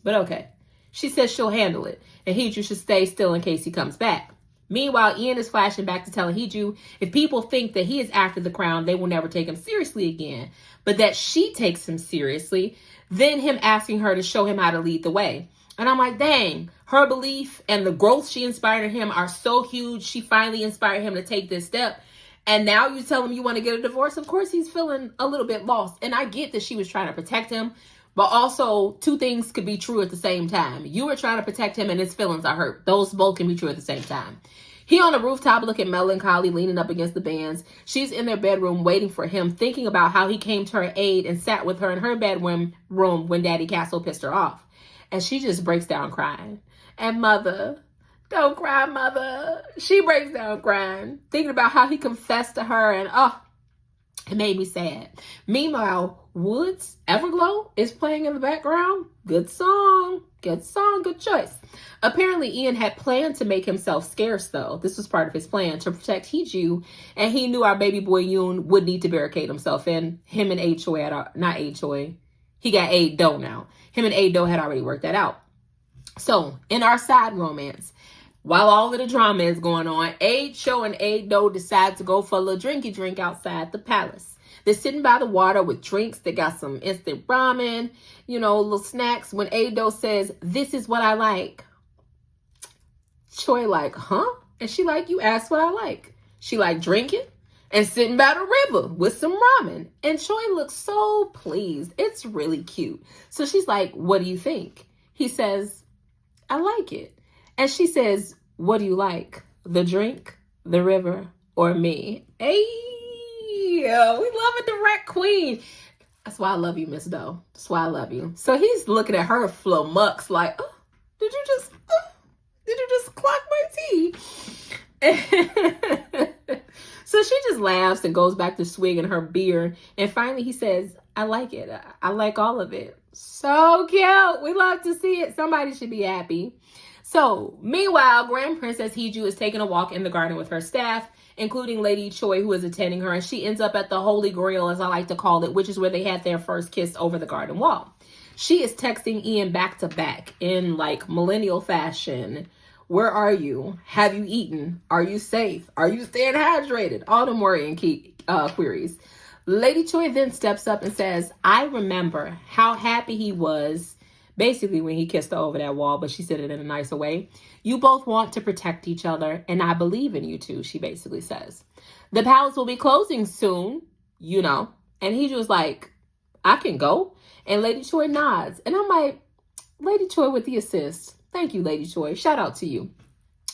But okay. She says she'll handle it, and Hee-Ju should stay still in case he comes back. Meanwhile, Ian is flashing back to telling Hee-Ju if people think that he is after the crown, they will never take him seriously again. But that she takes him seriously, then him asking her to show him how to lead the way. And I'm like, dang, her belief and the growth she inspired in him are so huge. She finally inspired him to take this step. And now you tell him you want to get a divorce. Of course, he's feeling a little bit lost. And I get that she was trying to protect him. But also, two things could be true at the same time. You were trying to protect him and his feelings are hurt. Those both can be true at the same time. He on the rooftop looking melancholy, leaning up against the bands. She's in their bedroom waiting for him, thinking about how he came to her aid and sat with her in her bedroom when Daddy Castle pissed her off. And she just breaks down crying. And Mother, don't cry, Mother. She breaks down crying, thinking about how he confessed to her, and it made me sad. Meanwhile, Woods Everglow is playing in the background. Good song, good choice. Apparently, Ian had planned to make himself scarce, though. This was part of his plan to protect Hee-Ju, and he knew our baby boy Yoon would need to barricade himself in. Him and A-Choi not A-Choi. He got A-Do now. Him and A-Do had already worked that out. So, in our side romance, while all of the drama is going on, A-Cho and A-Do decide to go for a little drinky drink outside the palace. They're sitting by the water with drinks. They got some instant ramen, little snacks. When A-Do says, "This is what I like," Choi like, "Huh?" And she like, "You asked what I like." She like drinking and sitting by the river with some ramen. And Choi looks so pleased. It's really cute. So she's like, "What do you think?" He says, "I like it." And she says, "What do you like? The drink, the river, or me?" Hey, we love a direct queen. That's why I love you, Miss Doe. That's why I love you. So he's looking at her flummox like, "Oh, did you just clock my tea?" So she just laughs and goes back to swigging her beer. And finally he says, "I like it. I like all of it." So cute. We love to see it. Somebody should be happy. So, meanwhile, Grand Princess Hee-Ju is taking a walk in the garden with her staff, including Lady Choi, who is attending her, and she ends up at the Holy Grail, as I like to call it, which is where they had their first kiss over the garden wall. She is texting Ian back to back in like millennial fashion. "Where are you? Have you eaten? Are you safe? Are you staying hydrated?" All them worrying queries. Lady Choi then steps up and says, "I remember how happy he was," basically when he kissed her over that wall, but she said it in a nicer way. "You both want to protect each other, and I believe in you two," she basically says. "The palace will be closing soon, And he was like, "I can go." And Lady Choi nods. And I'm like, Lady Choi with the assist. Thank you, Lady Choi. Shout out to you.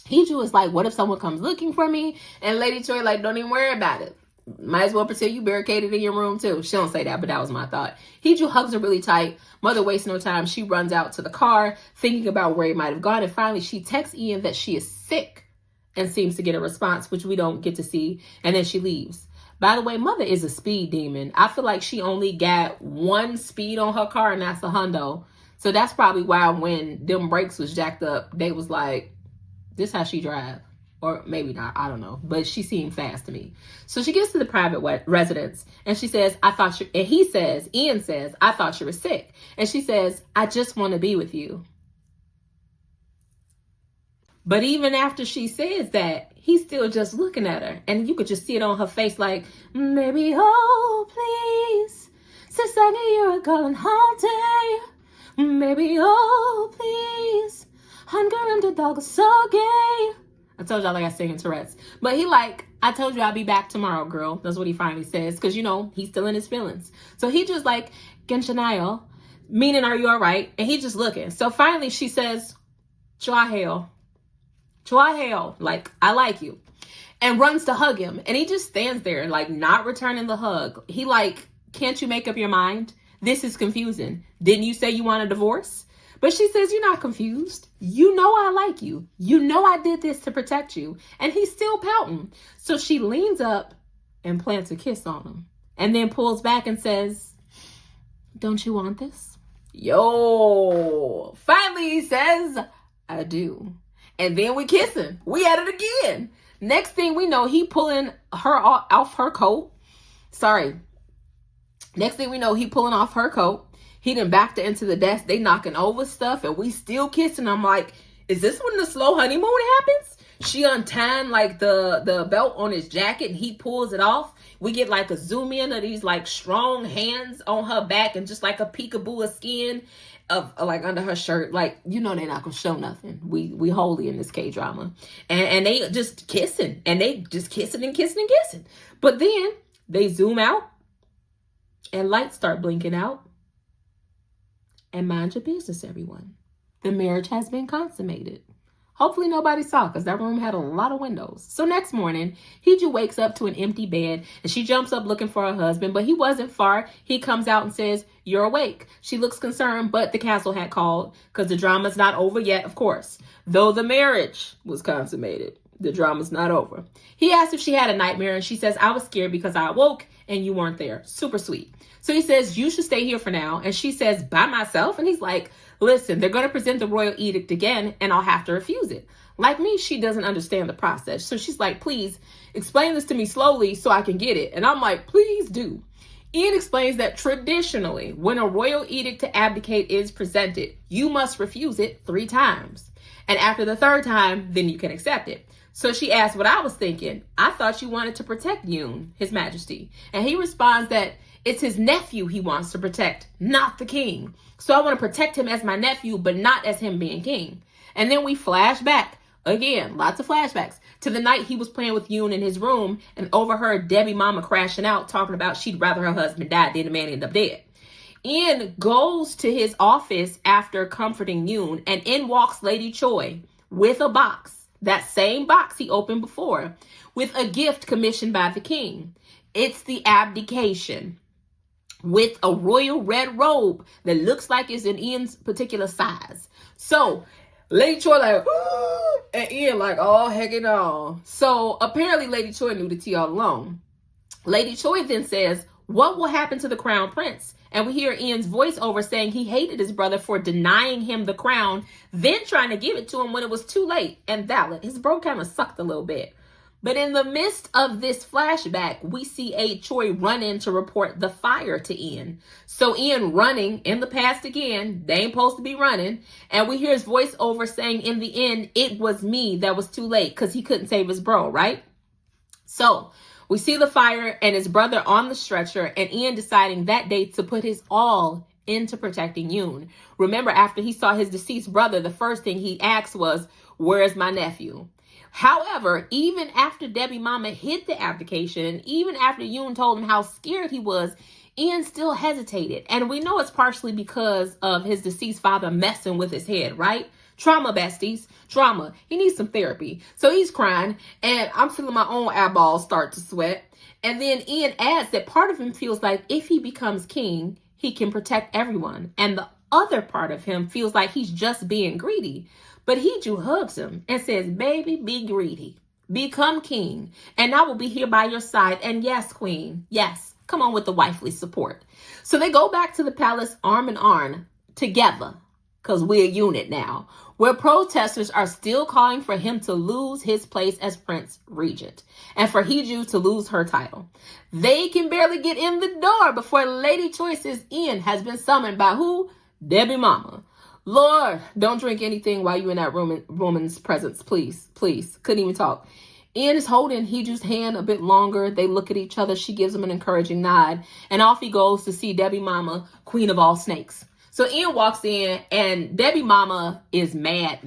Hee-Ju is like, "What if someone comes looking for me?" And Lady Choi like, "Don't even worry about it. Might as well pretend you barricaded in your room too." She don't say that, but that was my thought. Hee-Ju hugs her really tight. Mother wastes no time. She runs out to the car, thinking about where he might have gone. And finally, she texts Ian that she is sick and seems to get a response, which we don't get to see. And then she leaves. By the way, Mother is a speed demon. I feel like she only got one speed on her car, and that's a hundo. So that's probably why when them brakes was jacked up, they was like, "This how she drive." Or maybe not, I don't know. But she seemed fast to me. So she gets to the private residence and she says, Ian says, "I thought you were sick." And she says, "I just want to be with you." But even after she says that, he's still just looking at her. And you could just see it on her face like, "Maybe, oh, please, since I knew you were going haunted. Maybe, oh, please, hunger and the dog is so gay." I told y'all like I sing in Tourette's. But he like, "I told you I'll be back tomorrow, girl." That's what he finally says. Because, he's still in his feelings. So he just like, "Genshanayo," meaning, "Are you all right?" And he just looking. So finally she says, "Chua hail. Like, I like you." and runs to hug him. And he just stands there, like, not returning the hug. He like, can't you make up your mind? This is confusing. Didn't you say you want a divorce? But she says, you're not confused. You know I like you. You know I did this to protect you. And he's still pouting. So she leans up and plants a kiss on him. And then pulls back and says, don't you want this? Yo, finally he says, I do. And then we kissing. We at it again. Next thing we know, he pulling her off her coat. Sorry. Next thing we know, he pulling off her coat. He done backed her into the desk. They knocking over stuff and we still kissing. I'm like, is this when the slow honeymoon happens? She untying like the belt on his jacket and he pulls it off. We get like a zoom in of these like strong hands on her back and just like a peekaboo of skin of like under her shirt. Like, you know, they're not gonna show nothing. We holy in this K-drama. And they just kissing and they just kissing and kissing and kissing. But then they zoom out and lights start blinking out. And mind your business, everyone. The marriage has been consummated. Hopefully nobody saw because that room had a lot of windows. So next morning, Hiju wakes up to an empty bed and she jumps up looking for her husband, but he wasn't far. He comes out and says, you're awake. She looks concerned, but the castle had called because the drama's not over yet, of course. Though the marriage was consummated, the drama's not over. He asked if she had a nightmare and she says, I was scared because I awoke and you weren't there. Super sweet. So he says, you should stay here for now. And she says, by myself? And he's like, listen, they're going to present the royal edict again and I'll have to refuse it. Like me, she doesn't understand the process. So she's like, please explain this to me slowly so I can get it. And I'm like, please do. Ian explains that traditionally, when a royal edict to abdicate is presented, you must refuse it 3 times. And after the 3rd time, then you can accept it. So she asked what I was thinking. I thought you wanted to protect Yoon, His Majesty. And he responds that it's his nephew he wants to protect, not the king. So I want to protect him as my nephew, but not as him being king. And then we flash back, again, lots of flashbacks, to the night he was playing with Yoon in his room and overheard Debbie mama crashing out, talking about she'd rather her husband die than the man end up dead. Ian goes to his office after comforting Yoon, and in walks Lady Choi with a box, that same box he opened before, with a gift commissioned by the king. It's the abdication, with a royal red robe that looks like it's in Ian's particular size. So Lady Choi like, and Ian like, oh, heck it all. So apparently Lady Choi knew the tea all along. Lady Choi then says, what will happen to the crown prince? And we hear Ian's voiceover saying he hated his brother for denying him the crown, then trying to give it to him when it was too late and valid. His bro kind of sucked a little bit. But in the midst of this flashback, we see A. Choi run in to report the fire to Ian. So Ian running in the past again, they ain't supposed to be running. And we hear his voiceover saying in the end, it was me that was too late because he couldn't save his bro, right? So we see the fire and his brother on the stretcher and Ian deciding that day to put his all into protecting Yoon. Remember, after he saw his deceased brother, the first thing he asked was, where's my nephew? However, even after Debbie mama hid the abdication, and even after Yoon told him how scared he was, Ian still hesitated. And we know it's partially because of his deceased father messing with his head, right? Trauma, besties. Trauma. He needs some therapy. So he's crying, and I'm feeling my own eyeballs start to sweat. And then Ian adds that part of him feels like if he becomes king, he can protect everyone. And the other part of him feels like he's just being greedy. But Hiju hugs him and says, baby, be greedy. Become king. And I will be here by your side. And yes, queen. Yes. Come on with the wifely support. So they go back to the palace arm in arm together. Because we're a unit now. Where protesters are still calling for him to lose his place as Prince Regent. And for Hiju to lose her title. They can barely get in the door before Lady Choice's Ian has been summoned by who? Debbie mama. Lord, don't drink anything while you're in that woman's presence, please, please. Couldn't even talk. Ian is holding Hiju's hand a bit longer. They look at each other. She gives him an encouraging nod. And off he goes to see Debbie mama, queen of all snakes. So Ian walks in and Debbie mama is mad.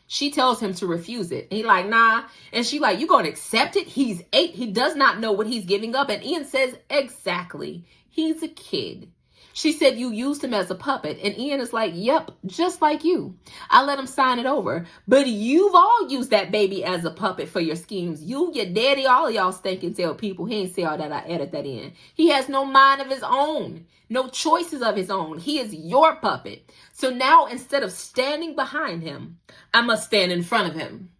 She tells him to refuse it. And he like, nah. And she like, you gonna accept it? He's 8. He does not know what he's giving up. And Ian says, exactly. He's a kid. She said you used him as a puppet. And Ian is like, yep, just like you. I let him sign it over. But you've all used that baby as a puppet for your schemes. You, your daddy, all of y'all stinking tail people. He ain't say all that. I edit that in. He has no mind of his own. No choices of his own. He is your puppet. So now instead of standing behind him, I must stand in front of him.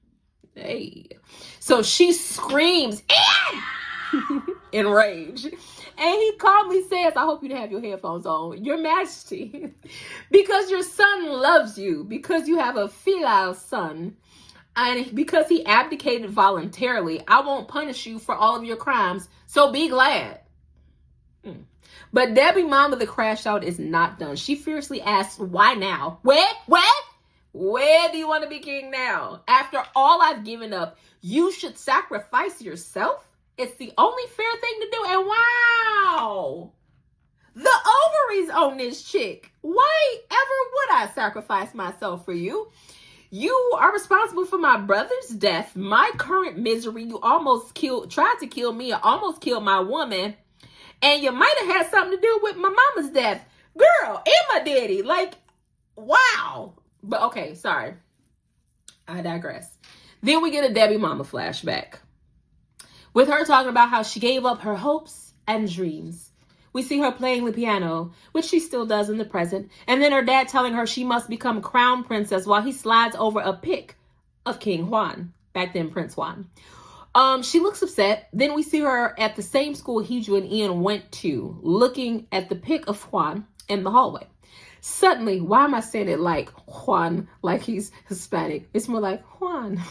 Hey. So she screams in rage. And he calmly says, I hope you have your headphones on, Your Majesty, because your son loves you, because you have a filial son, and because he abdicated voluntarily, I won't punish you for all of your crimes, so be glad. But Debbie Mama the crash out is not done. She fiercely asks, why now? Where do you want to be king now? After all I've given up, you should sacrifice yourself? It's the only fair thing to do. And wow, the ovaries on this chick. Why ever would I sacrifice myself for you? You are responsible for my brother's death, my current misery. You tried to kill me, almost killed my woman. And you might have had something to do with my mama's death. Girl, and my daddy. Like, wow. But okay, sorry. I digress. Then we get a Debbie Mama flashback, with her talking about how she gave up her hopes and dreams. We see her playing the piano, which she still does in the present, and then her dad telling her she must become crown princess while he slides over a pic of King Juan, back then Prince Juan. She looks upset. Then we see her at the same school Hiju and Ian went to, looking at the pic of Juan in the hallway. Suddenly, why am I saying it like Juan, like he's Hispanic? It's more like Juan.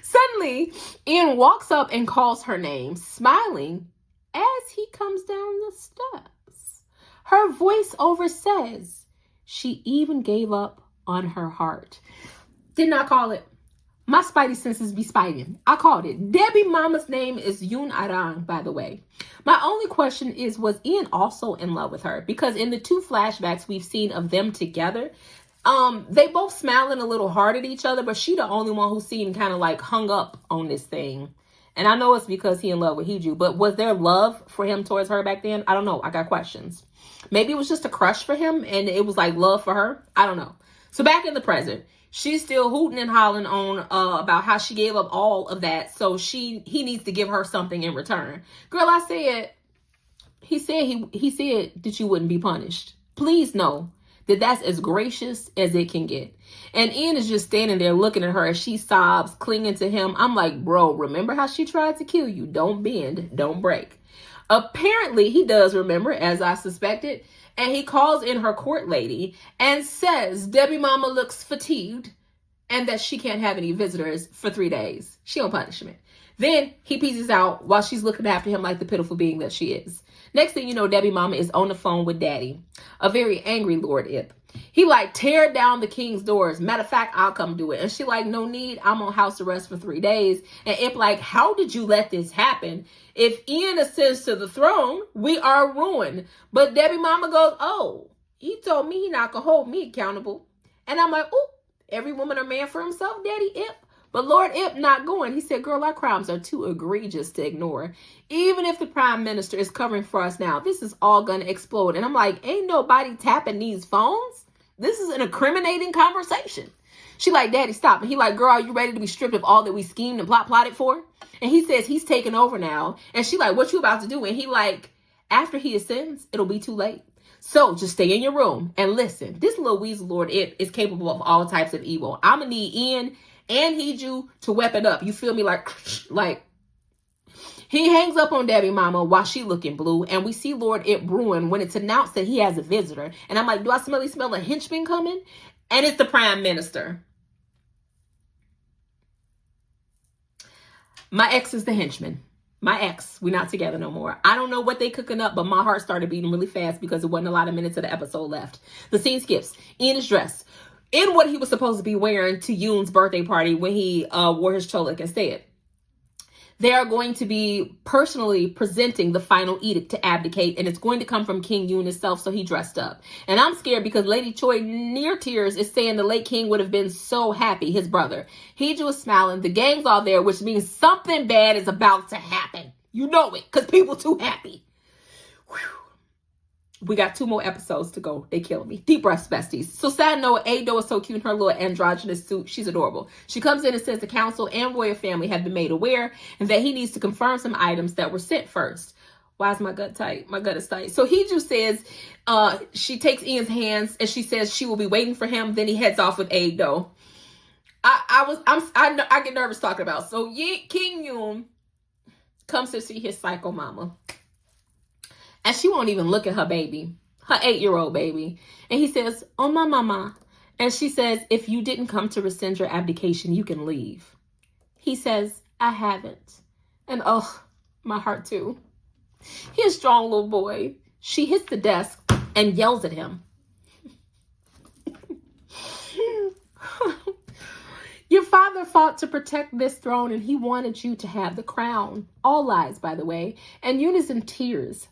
Suddenly, Ian walks up and calls her name, smiling as he comes down the steps. Her voiceover says she even gave up on her heart. Did not call it. My spidey senses be spiting. I called it. Debbie Mama's name is Yun Arang, by the way. My only question is, was Ian also in love with her? Because in the two flashbacks we've seen of them together, they both smiling a little hard at each other, but she the only one who seemed kind of like hung up on this thing. And I know it's because he in love with Hiju, but was there love for him towards her back then? I don't know. I got questions. Maybe it was just a crush for him and it was like love for her. I don't know. So back in the present, she's still hooting and hollering on about how she gave up all of that. So he needs to give her something in return. Girl, I said, he said that you wouldn't be punished. Please know that that's as gracious as it can get. And Ian is just standing there looking at her as she sobs, clinging to him. I'm like, bro, remember how she tried to kill you? Don't bend, don't break. Apparently, he does remember, as I suspected. And he calls in her court lady and says Debbie Mama looks fatigued and that she can't have any visitors for 3 days. She on punishment. Then he pieces out while she's looking after him like the pitiful being that she is. Next thing you know, Debbie Mama is on the phone with Daddy, a very angry Lord Ip. He like, tear down the king's doors. Matter of fact, I'll come do it. And she like, no need. I'm on house arrest for 3 days. And Ip like, how did you let this happen? If Ian ascends to the throne, we are ruined. But Debbie Mama goes, oh, he told me he not gonna hold me accountable. And I'm like, oh, every woman or man for himself, Daddy Ip. But Lord Ip not going. He said, girl, our crimes are too egregious to ignore. Even if the prime minister is covering for us now, this is all going to explode. And I'm like, ain't nobody tapping these phones. This is an incriminating conversation. She like, Daddy, stop. And he like, girl, are you ready to be stripped of all that we schemed and plotted for? And he says he's taking over now. And she like, what you about to do? And he like, after he ascends, it'll be too late. So just stay in your room and listen. This little weasel Lord Ip is capable of all types of evil. I'm going to need Ian and Hiju to weapon up. You feel me? Like he hangs up on Debbie Mama while she looking blue. And we see Lord Ip brewing when it's announced that he has a visitor. And I'm like, do I smell a henchman coming? And it's the prime minister. My ex is the henchman. My ex. We're not together no more. I don't know what they cooking up, but my heart started beating really fast because there wasn't a lot of minutes of the episode left. The scene skips. Ian is dressed in what he was supposed to be wearing to Yoon's birthday party when he wore his cholak instead. They are going to be personally presenting the final edict to abdicate, and it's going to come from King Yoon himself, so he dressed up. And I'm scared because Lady Choi, near tears, is saying the late king would have been so happy, his brother. Heju is smiling. The gang's all there, which means something bad is about to happen. You know it, because people too happy. Whew. We got 2 more episodes to go. They kill me. Deep breaths, besties. So sad note, Ado is so cute in her little androgynous suit. She's adorable. She comes in and says the council and royal family have been made aware and that he needs to confirm some items that were sent first. Why is my gut tight? My gut is tight. So he just says, she takes Ian's hands and she says she will be waiting for him. Then he heads off with Ado. I get nervous talking about. So King Yoon comes to see his psycho mama. And she won't even look at her baby, her 8-year-old baby. And he says, oh, my mama. And she says, if you didn't come to rescind your abdication, you can leave. He says, I haven't. And oh, my heart too. He's a strong little boy. She hits the desk and yells at him. Your father fought to protect this throne and he wanted you to have the crown. All lies, by the way. And Yoon is in tears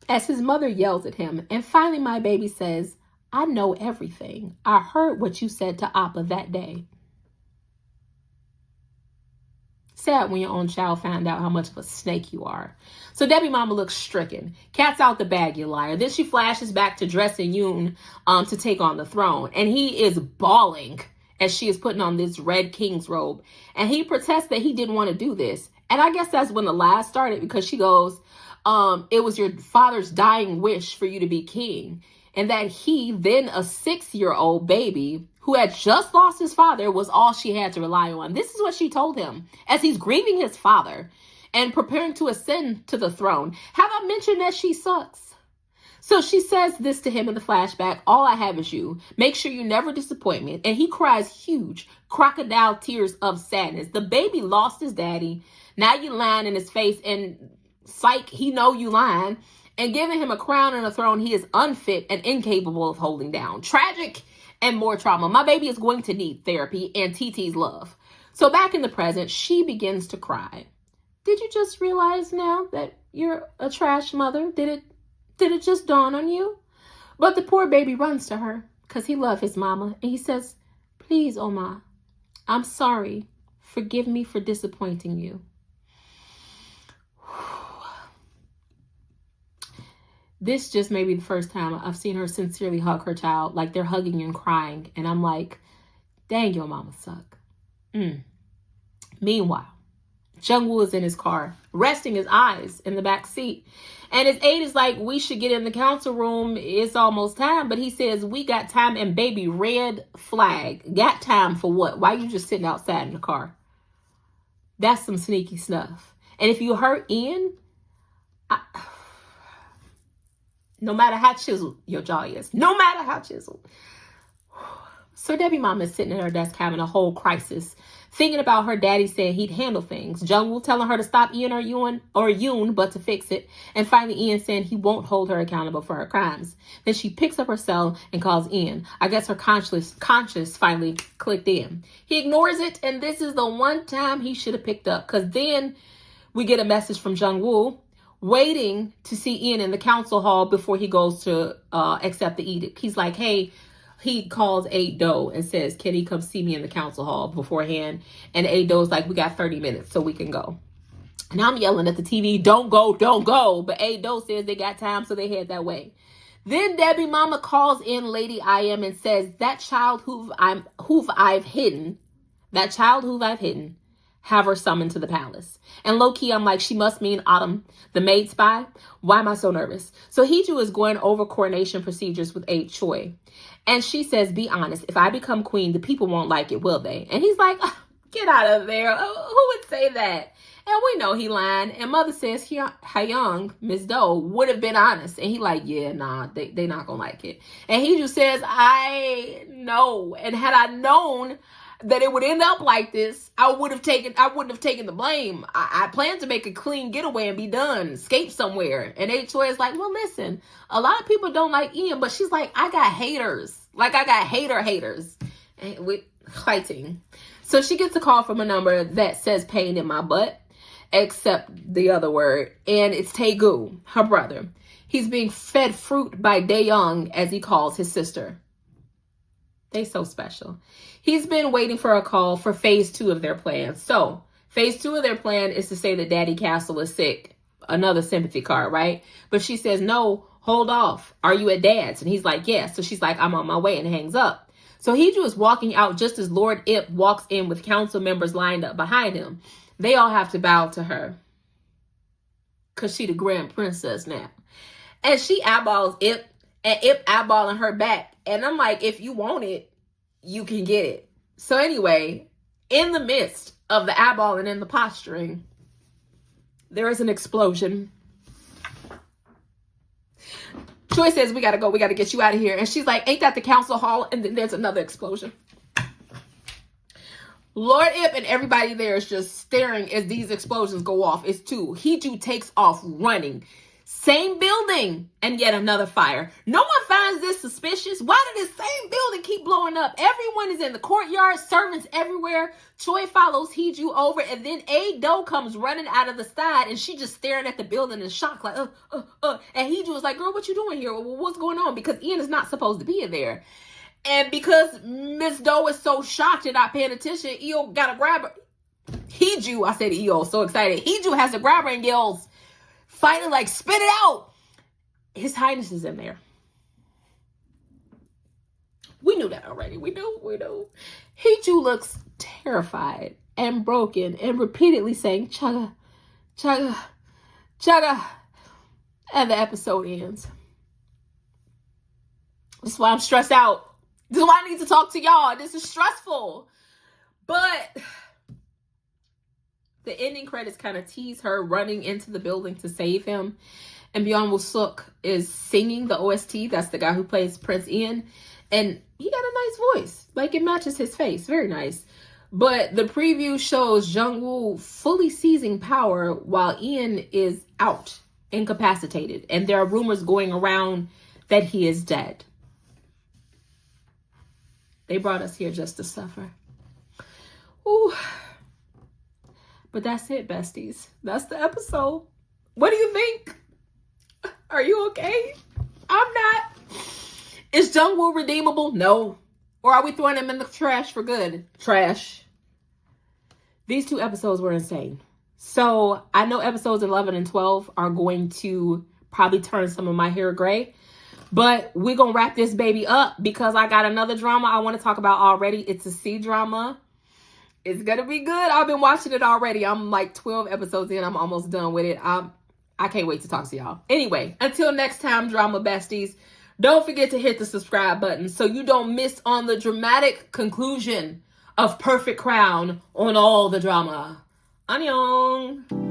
as his mother yells at him. And finally, my baby says, I know everything. I heard what you said to Appa that day. Sad when your own child found out how much of a snake you are. So Debbie Mama looks stricken. Cat's out the bag, you liar. Then she flashes back to dressing Yoon to take on the throne. And he is bawling as she is putting on this red king's robe. And he protests that he didn't want to do this. And I guess that's when the lies started, because she goes, it was your father's dying wish for you to be king. And that he, then a 6-year-old baby who had just lost his father, was all she had to rely on. This is what she told him as he's grieving his father and preparing to ascend to the throne. Have I mentioned that she sucks? So she says this to him in the flashback, all I have is you. Make sure you never disappoint me. And he cries huge crocodile tears of sadness. The baby lost his daddy. Now you lying in his face, and psych, he know you lying. And giving him a crown and a throne he is unfit and incapable of holding down. Tragic and more trauma. My baby is going to need therapy and TT's love. So back in the present, she begins to cry. Did you just realize now that you're a trash mother? Did it just dawn on you? But the poor baby runs to her because he loves his mama. And he says, please, Oma, I'm sorry. Forgive me for disappointing you. This just may be the first time I've seen her sincerely hug her child, like they're hugging and crying. And I'm like, dang, your mama suck. Meanwhile, Jungwoo is in his car, resting his eyes in the back seat. And his aide is like, we should get in the council room. It's almost time. But he says, we got time. And baby, red flag. Got time for what? Why you just sitting outside in the car? That's some sneaky stuff. And if you hurt Ian, no matter how chiseled your jaw is. No matter how chiseled. So Debbie Mama is sitting at her desk having a whole crisis. Thinking about her daddy saying he'd handle things. Jungwoo telling her to stop Ian or Yoon, but to fix it. And finally Ian saying he won't hold her accountable for her crimes. Then she picks up her cell and calls Ian. I guess her conscience finally clicked in. He ignores it, and this is the one time he should have picked up. Because then we get a message from Jungwoo, waiting to see Ian in the council hall before he goes to accept the edict. He's like, hey, he calls Ado and says, can he come see me in the council hall beforehand? And Ado's like, we got 30 minutes so we can go. And I'm yelling at the TV, don't go, don't go. But Ado says they got time, so they head that way. Then Debbie Mama calls in Lady I.M. and says, that child who I've hidden, have her summoned to the palace. And low-key, I'm like, she must mean Autumn, the maid spy. Why am I so nervous? So Heju is going over coronation procedures with Aide Choi. And she says, be honest, if I become queen, the people won't like it, will they? And he's like, get out of there. Who would say that? And we know he lying. And mother says, Hyung, Miss Doe, would have been honest. And he like, yeah, nah, they not gonna like it. And Heju says, I know. And had I known that it would end up like this, I wouldn't have taken the blame. I planned to make a clean getaway and be done, escape somewhere. And Choi is like, well, listen, a lot of people don't like Ian, but she's like, I got haters. Like, I got haters. And with fighting. So she gets a call from a number that says pain in my butt, except the other word. And it's Taegu, her brother. He's being fed fruit by Daeyoung, as he calls his sister. They so special. He's been waiting for a call for phase 2 of their plan. So phase 2 of their plan is to say that Daddy Castle is sick. Another sympathy card, right? But she says, no, hold off. Are you at dad's? And he's like, yeah. So she's like, I'm on my way, and hangs up. So Hee-Ju is walking out just as Lord Ip walks in with council members lined up behind him. They all have to bow to her because she the grand princess now. And she eyeballs Ip, and Ip eyeballing her back. And I'm like, if you want it, you can get it. So anyway, in the midst of the eyeballing and the posturing, there is an explosion. Joy says, we gotta go. We gotta get you out of here. And she's like, ain't that the council hall? And then there's another explosion. Lord Ip and everybody there is just staring as these explosions go off. It's two. Hee-Ju takes off running. Same building, and yet another fire. No one finds this suspicious. Why did this same building keep blowing up? Everyone is in the courtyard, servants everywhere. Choi follows Hee-Ju over, and then A-Do comes running out of the side, and she just staring at the building in shock, like, And Hee-Ju was like, girl, what you doing here? What's going on? Because Ian is not supposed to be in there. And because Miss Do is so shocked and not paying attention, Eo got to grab her. Hee-Ju, I said Eo, so excited. Hee-Ju has to grab her and yells, fighting like, spit it out. His Highness is in there. We knew that already. We knew. Hee-Ju looks terrified and broken and repeatedly saying, chugga, chugga, chugga. And the episode ends. This is why I'm stressed out. This is why I need to talk to y'all. This is stressful. But the ending credits kind of tease her running into the building to save him. And Byung Woo-suk is singing the OST. That's the guy who plays Prince Ian. And he got a nice voice. Like, it matches his face. Very nice. But the preview shows Jung-woo fully seizing power while Ian is out, incapacitated. And there are rumors going around that he is dead. They brought us here just to suffer. Ooh. But that's it, besties. That's the episode. What do you think? Are you okay? I'm not. Is Jung-woo redeemable? No. Or are we throwing him in the trash for good? Trash. These two episodes were insane. So I know episodes 11 and 12 are going to probably turn some of my hair gray. But we're going to wrap this baby up because I got another drama I want to talk about already. It's a C drama. It's going to be good. I've been watching it already. I'm like 12 episodes in. I'm almost done with it. I can't wait to talk to y'all. Anyway, until next time, drama besties, don't forget to hit the subscribe button so you don't miss on the dramatic conclusion of Perfect Crown on all the drama. Annyeong.